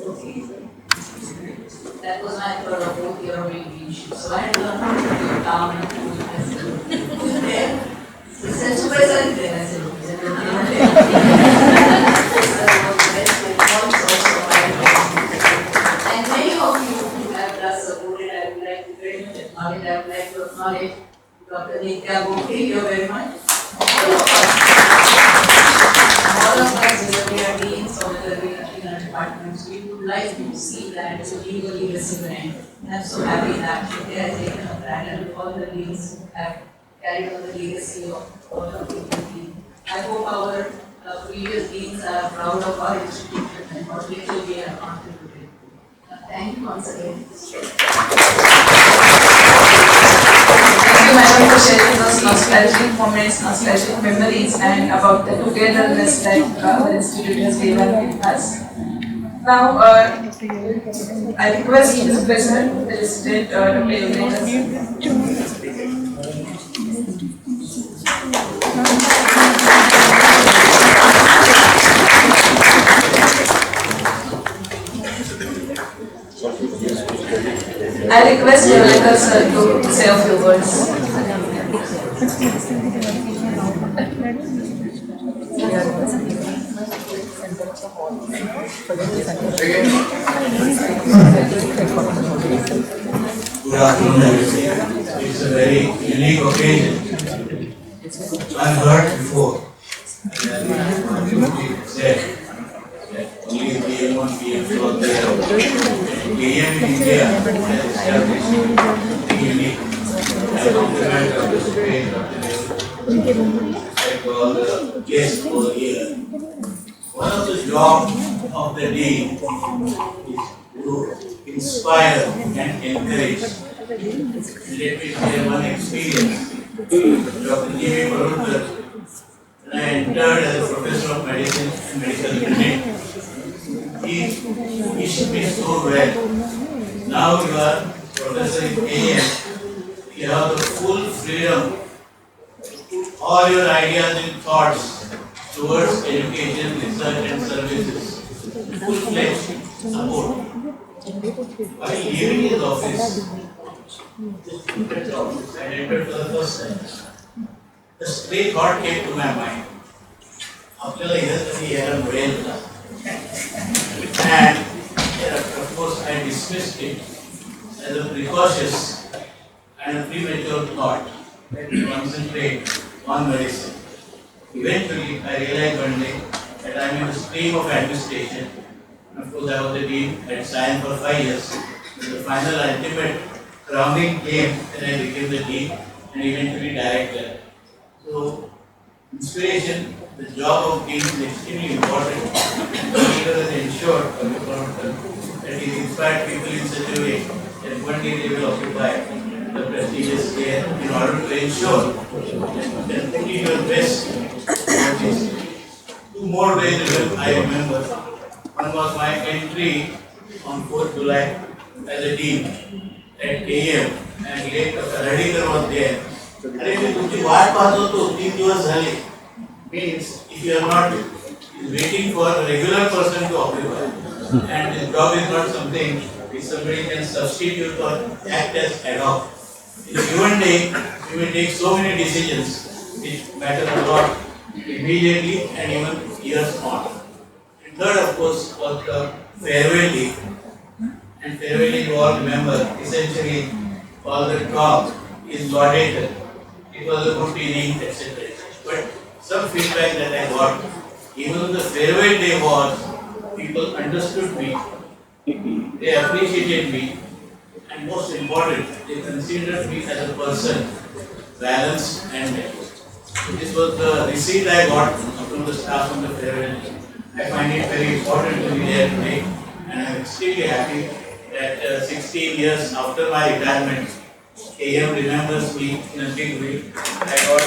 Okay. That was my third or fourth year of English. So I had learned how to be calm and cool. I said, who is there? He said, Supe sir is there. I said, okay. And many of you who have just supported, I would like to very much acknowledge, I would like to acknowledge Dr. Nitya Gokte here very much. All of us, we are deans of the departments, we would like to see that it's a legally resident. And I'm so happy that they have taken up that and all the deans have carried on the legacy of all of the. I hope our previous deans are proud of our institution and what little we have contributed. Thank you once again. Thank you, madam, for sharing those nostalgic moments, nostalgic memories, and about the togetherness that our institute has given with us. Now, I request Mr. President, the President, to play with us. I request Jonathan sir to say a few words. Good afternoon, everybody. It's a very unique occasion. I've heard before that said that only PM1, PM2 are there. PM in India has established something unique. I compliment of this great like all the guests over here. One of the jobs of the day is to inspire and encourage. Let me share one experience. Dr. Mrudula, when I entered as a professor of medicine and medical clinic, he wished me so well. Now you are professor in AM. You have the full freedom to put all your ideas and thoughts towards education, research and services. Full-fledged support. While leaving his office, I entered for the first time. The stray thought came to my mind. After years, he had a brain. And of course, I dismissed it as a precautious and a premature thought. Let me concentrate on medicine. Eventually, I realized one day that I am in the stream of administration. Of course, I was the dean at Science for 5 years. The final ultimate crowning came when I became the dean and eventually director. So, inspiration, the job of dean is extremely important. The leader has ensured that he inspired people in such a way that one day they will occupy the prestigious chair in order to ensure that you can put in your best. 2 more days I remember. One was my entry on 4th July as a dean at AM and later Rajan was there. अरे मैं तुमची वाट पाहत होतो 3 दिवस झाले. Means if you are not waiting for a regular person to occupy and the job is not something which somebody can substitute or act as ad hoc. In a given day, you may take so many decisions which matter a lot immediately and even years on. And third, of course, was the farewell day. And farewell day, you all remember, essentially all the talk is lauded. It was a good evening, etc. But some feedback that I got, even though the farewell day was, people understood me, they appreciated me, and most important, they considered me as a person, balanced and mature. So this was the receipt I got from the staff on the farewell day. I find it very important to be there today, and I am extremely happy that 16 years after my retirement, AM remembers me in a big way. I got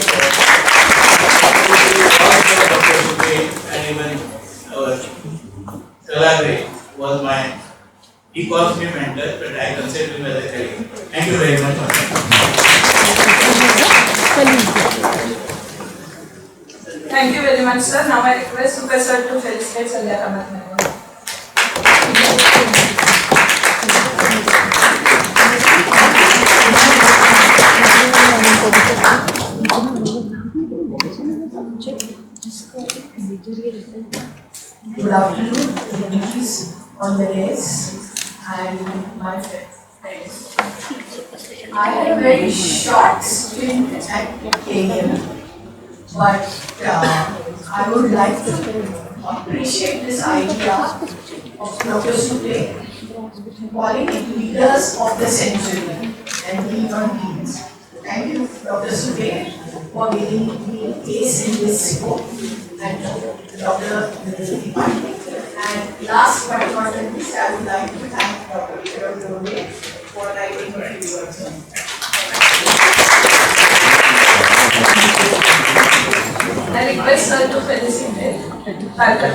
Dr. Supe and even our collaborator was my, he calls me mentor, but I consider him as a colleague. Thank you very much. Thank you very much, sir. Now I request Supe sir to felicitate Sandhya Kamath. Good afternoon, ladies on the desk and my friends. I had a very short stint at AM, but I would like to appreciate this idea of Dr. Supe calling it leaders of the century and being on teams. Thank you, Dr. Supe, for giving me a place in this scope and Dr. Nivrutti Phadke. And last but not least, I would like to thank Dr. Badwe for writing a few words. I request sir to felicitate Tata.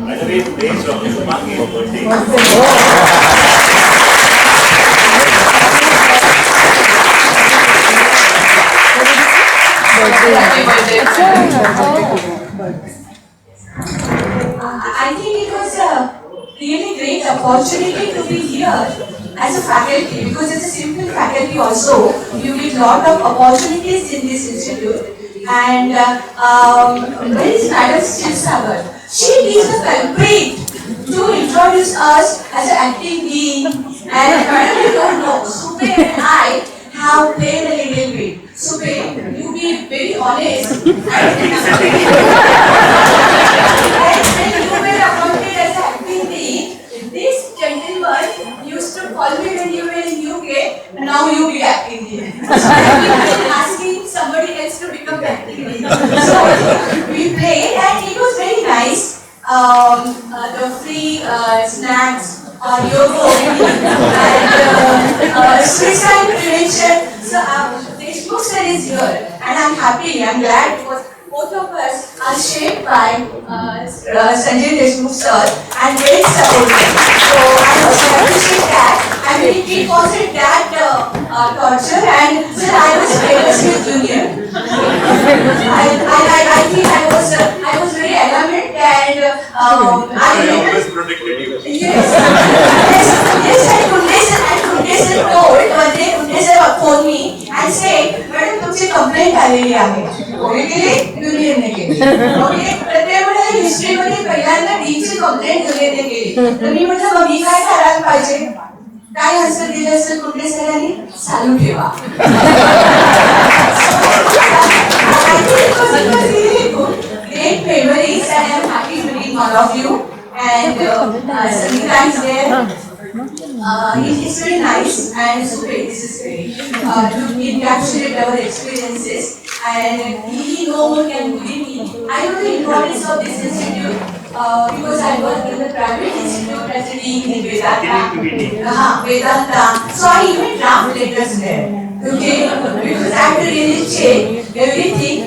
By the way, today is Dr. Phadke's birthday. Happy birthday. I think it was really great opportunity to be here as a faculty, because it's a simple faculty also. You get lot of opportunities in this institute. And where is Madam Chancellor? She is the culprit to introduce us as an acting dean. And Madam, you don't know, Supe and I have played a little bit. Supe, you be very honest. And when you were appointed as an acting dean, this gentleman used to call me when you were in UK, and now you be acting dean. So I've been asking somebody else to become acting dean. So we played, and it was very nice. The free snacks, yoga, and suicide prevention. So this book is here, and I'm happy. I'm glad because both of us are shaped by Sanjay Deshmukh sir and very supportive. So I must appreciate that. I mean, it wasn't that torture, and sir, I was famously junior. I think I was very adamant, and I always protected you. Yes, I Kunde told one day Kunde sir phone me and said, "Madam, तुमसे complaint आलेली आहे." कोणी केली? युनियनने केली. Okay, तर ते म्हणाले हिस्ट्रीमध्ये पहिल्यांदा डीची कंप्लेंट युनियनने केली. तर मी म्हटलं मग मी काय करायला पाहिजे? काय आन्सर दिलं असेल कुंडे सरांनी? चालू ठेवा. I think it was really good. Great memories, and I am happy to meet all of you. And Sangeeta is there. It's very nice, and Supe, this is great. To encapsulate our experiences, and no one can believe me. I know the importance of this institute because I work in the private institute as a dean in Vedanta. Vedanta. So I even draft letters there. Okay, because I have to really check everything.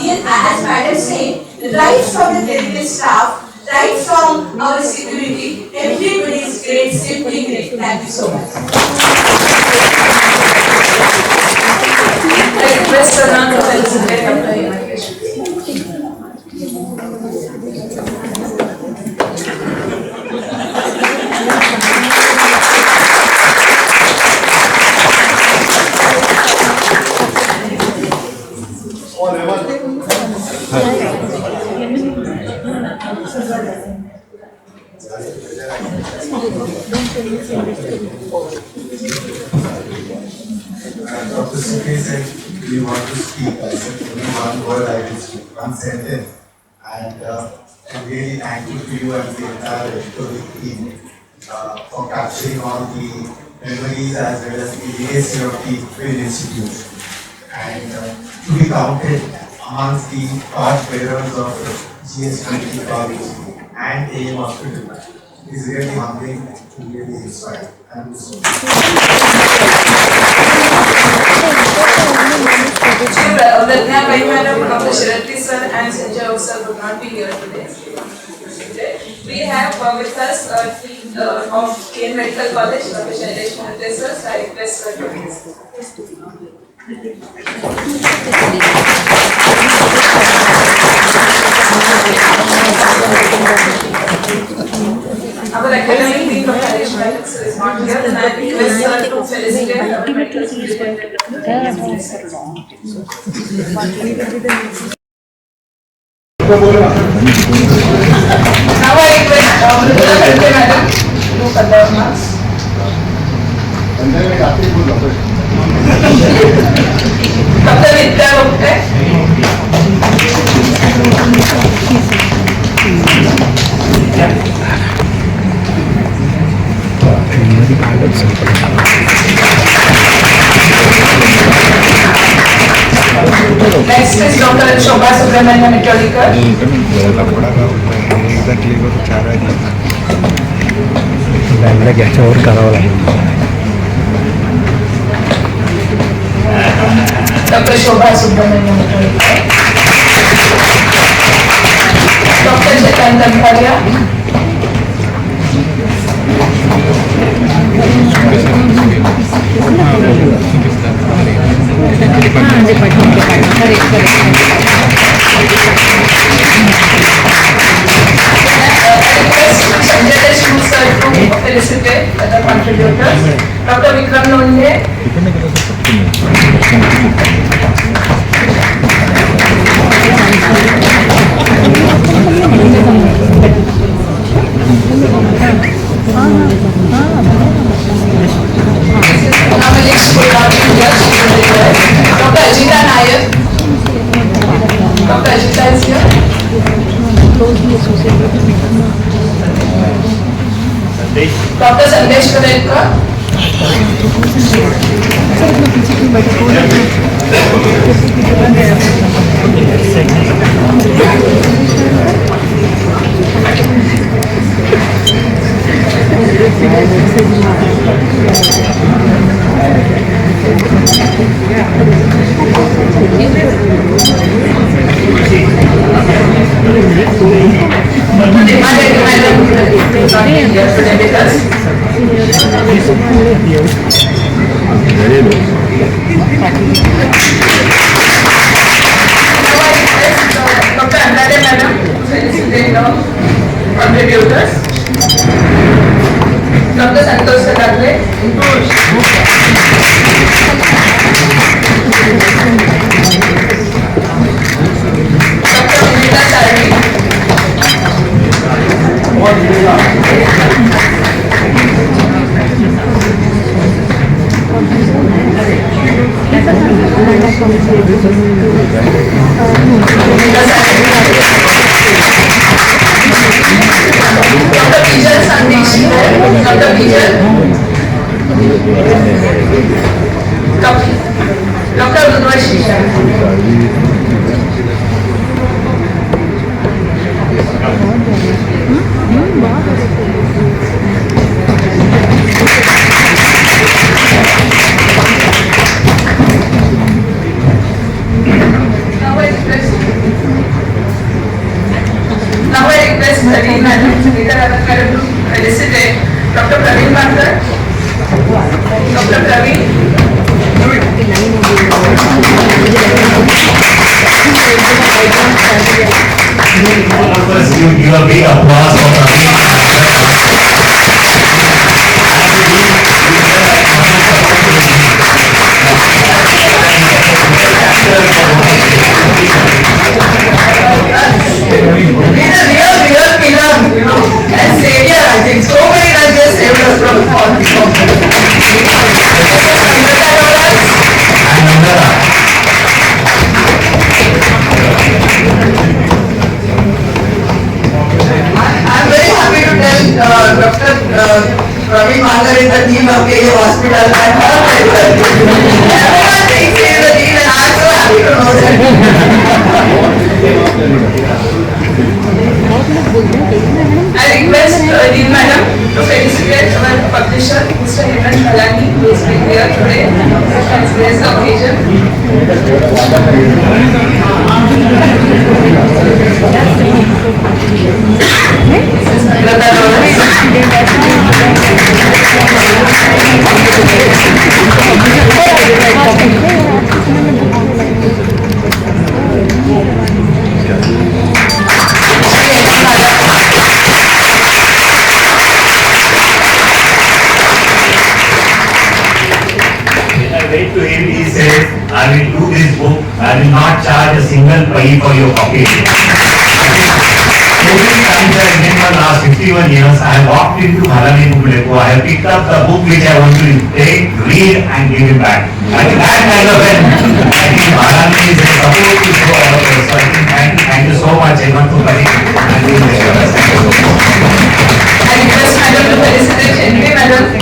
Even as Madam said, right from the clerical staff, right from our security, everybody is great, simply great. Thank you so much. I request a round of applause after inauguration. Dr. Supe said, "We want to speak." I said, "Only one word I will speak, one sentence." And I'm really thankful to you and the entire editorial team for capturing all the memories as well as the legacy of the Patel Institute. And to be counted amongst the torch bearers of GS20 College and AM Hospital is really humbling and really inspiring. Thank you so much. Dr. Shirati sir and Sanjay sir would not be here today. We have with us a team of Kane Medical College, Dr. Shailesh Mahante sir. I request sir to please. Our academic team of Harish Medical is not here, and I request sir to felicitate our medical students. Now I request Mrudula Phadke madam to conduct remarks. Dr. Vidya Gupte. Next is Dr. Shobha Subramanian Methodikar. Dr. Shobha Subramanian Methodikar. Dr. Jatan Dambharia. Sanjay Deshmukh contributors. Dr. Vikram Londe. Dr. Ajita Nair. Dr. Ajita is here. Dr. Sandesh Kadelkar. Dr. Andrade madam, felicitate the contributors. Dr. Santosh Kadakwe. Dr. Vinita Sarvi. Dr. Vijay Sandesh, Dr. Vijay, Dr. Udvashi. Now I request Praveen madam, leader of the to felicitate Dr. Praveen Bankar. Dr. Praveen. All of us give a big applause for Praveen. He's a real killer, you know, and savior, I think. So many times he has saved us from all. I'm very happy to tell Dr. Praveen Bankar is the dean of KU Hospital. Everyone thinks he is the dean and I'm so happy to know that. I request Dean Madam to felicitate our publisher, Mr. Bhalani, who is being here today and grace the occasion. Wait to him, he says, I will do this book, I will not charge a single penny for your copy. So many times I remember last 51 years, I have walked into Bhalani book depot, I have picked up the book which I want to take, read and give it back. I think that kind of an, I think Bhalani is a support to show all of us. So I think thank you so much everyone for coming and doing this for us. I request Madam to felicitate Henry Madam.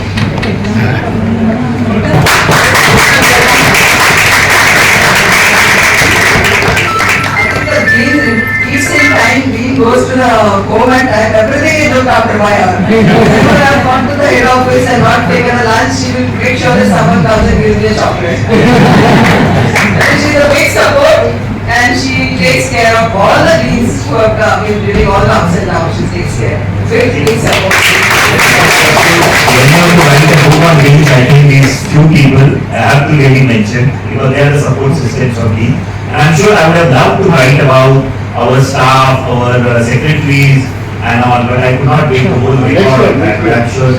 Goes to the home and everything is looked after by her. Whenever I have gone to the head office and not taken a lunch, she will make sure that someone comes and gives me a chocolate. And she is a big support and she takes care of all the deans who have come in during all the ups and downs. She takes care. Big support. When you want to write a book on deans, I think these few people I have to really mention because they are the support systems of dean. And I'm sure I would have loved to write about our staff, our secretaries, and all, but I could not wait the whole week out of that, but I'm sure.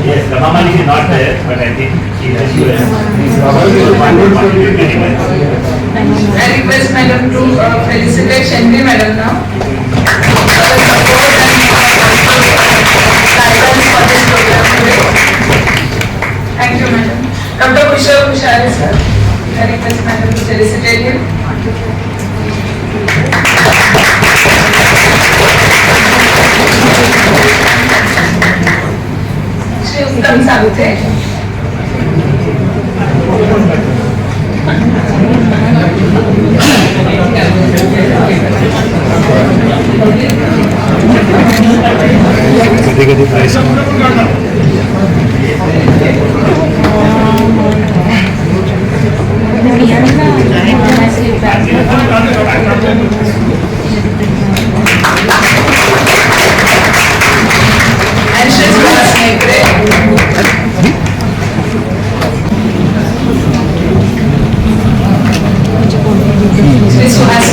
Yes, the Mama is not there, but I think she has to. I request Madam to felicitate Shenvi Madam now. For the support and guidance for this program today. Thank you, Madam. Dr. Kushal sir. I request Madam to felicitate him. Shri Uttam Savte. And Shri Suhas Shri Suhas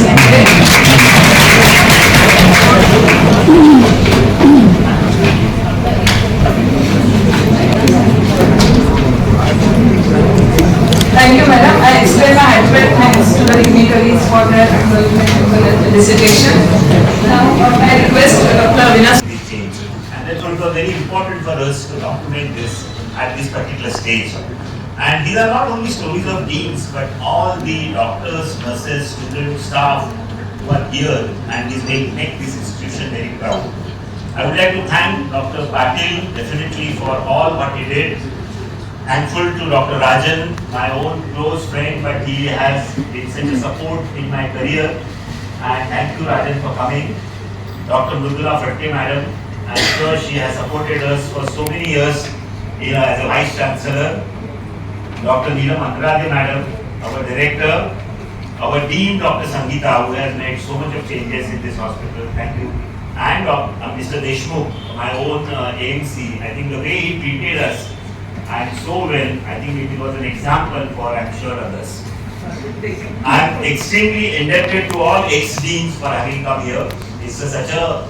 Thank you, Madam. I extend my heartfelt thanks to the dignitaries for their acknowledgement of the felicitation. Now, I request Dr. Avinash. Change. And that's what was very important for us to document this at this particular stage. And these are not only stories of deans, but all the doctors, nurses, students, staff who are here and make this institution very proud. I would like to thank Dr. Patil definitely for all what he did. Thankful to Dr. Rajan, my own close friend, but he has been such a support in my career. And thank you, Rajan, for coming. Dr. Mrudula Phadke, madam, I'm sure she has supported us for so many years as a Vice Chancellor. Dr. Neelam Andrade, madam, our director, our dean, Dr. Sangeeta, who has made so much of changes in this hospital. Thank you. And Mr. Deshmukh, my own AMC. I think the way he treated us and so well, I think it was an example for, I'm sure, others. I'm extremely indebted to all ex-deans for having come here. It's such a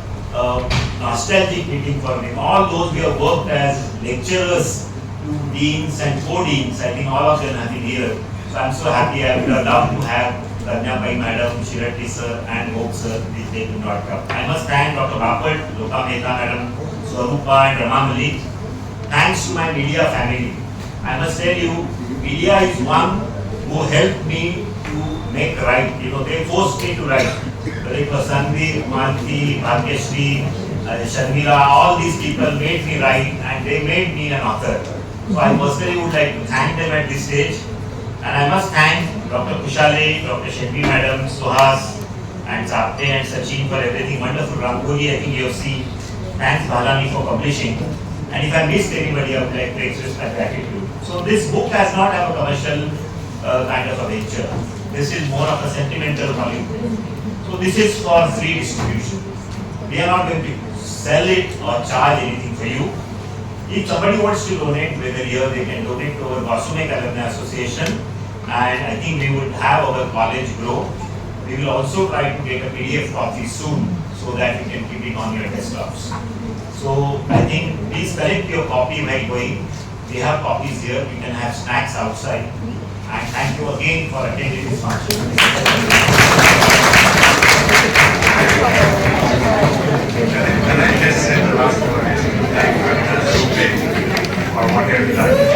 nostalgic meeting for me. All those we have worked as lecturers to deans and co-deans, I think all of them have been here. So I'm so happy. I would have loved to have Ranyabai madam, Shirati sir and Hope sir, which they could not come. I must thank Dr. Bapat, Loka Mehta madam, Swarupa and Rama Malik. Thanks to my media family. I must tell you, media is one who helped me to make right. You know, they forced me to write. Whether it was Sandeep, Malti, Bhalani, Sharmila, all these people made me write and they made me an author. So I personally would like to thank them at this stage. And I must thank Dr. Kushale, Dr. Shenvi madam, Suhas and Supe and Sachin for everything. Wonderful Rangoli, I think you have seen. Thanks Bhalani for publishing. And if I missed anybody, I would like to express my gratitude. So this book does not have a commercial kind of a venture. This is more of a sentimental volume. So this is for free distribution. We are not going to sell it or charge anything for you. If somebody wants to donate, whether here they can donate to our GOSUMEC Alumni Association, and I think we would have our college grow. We will also try to get a PDF copy soon so that you can keep it on your desktops. So I think please collect your copy while going. We have copies here. You can have snacks outside. And thank you again for attending this function. Can I just say the last word? Thank you, Supe, for what you have done.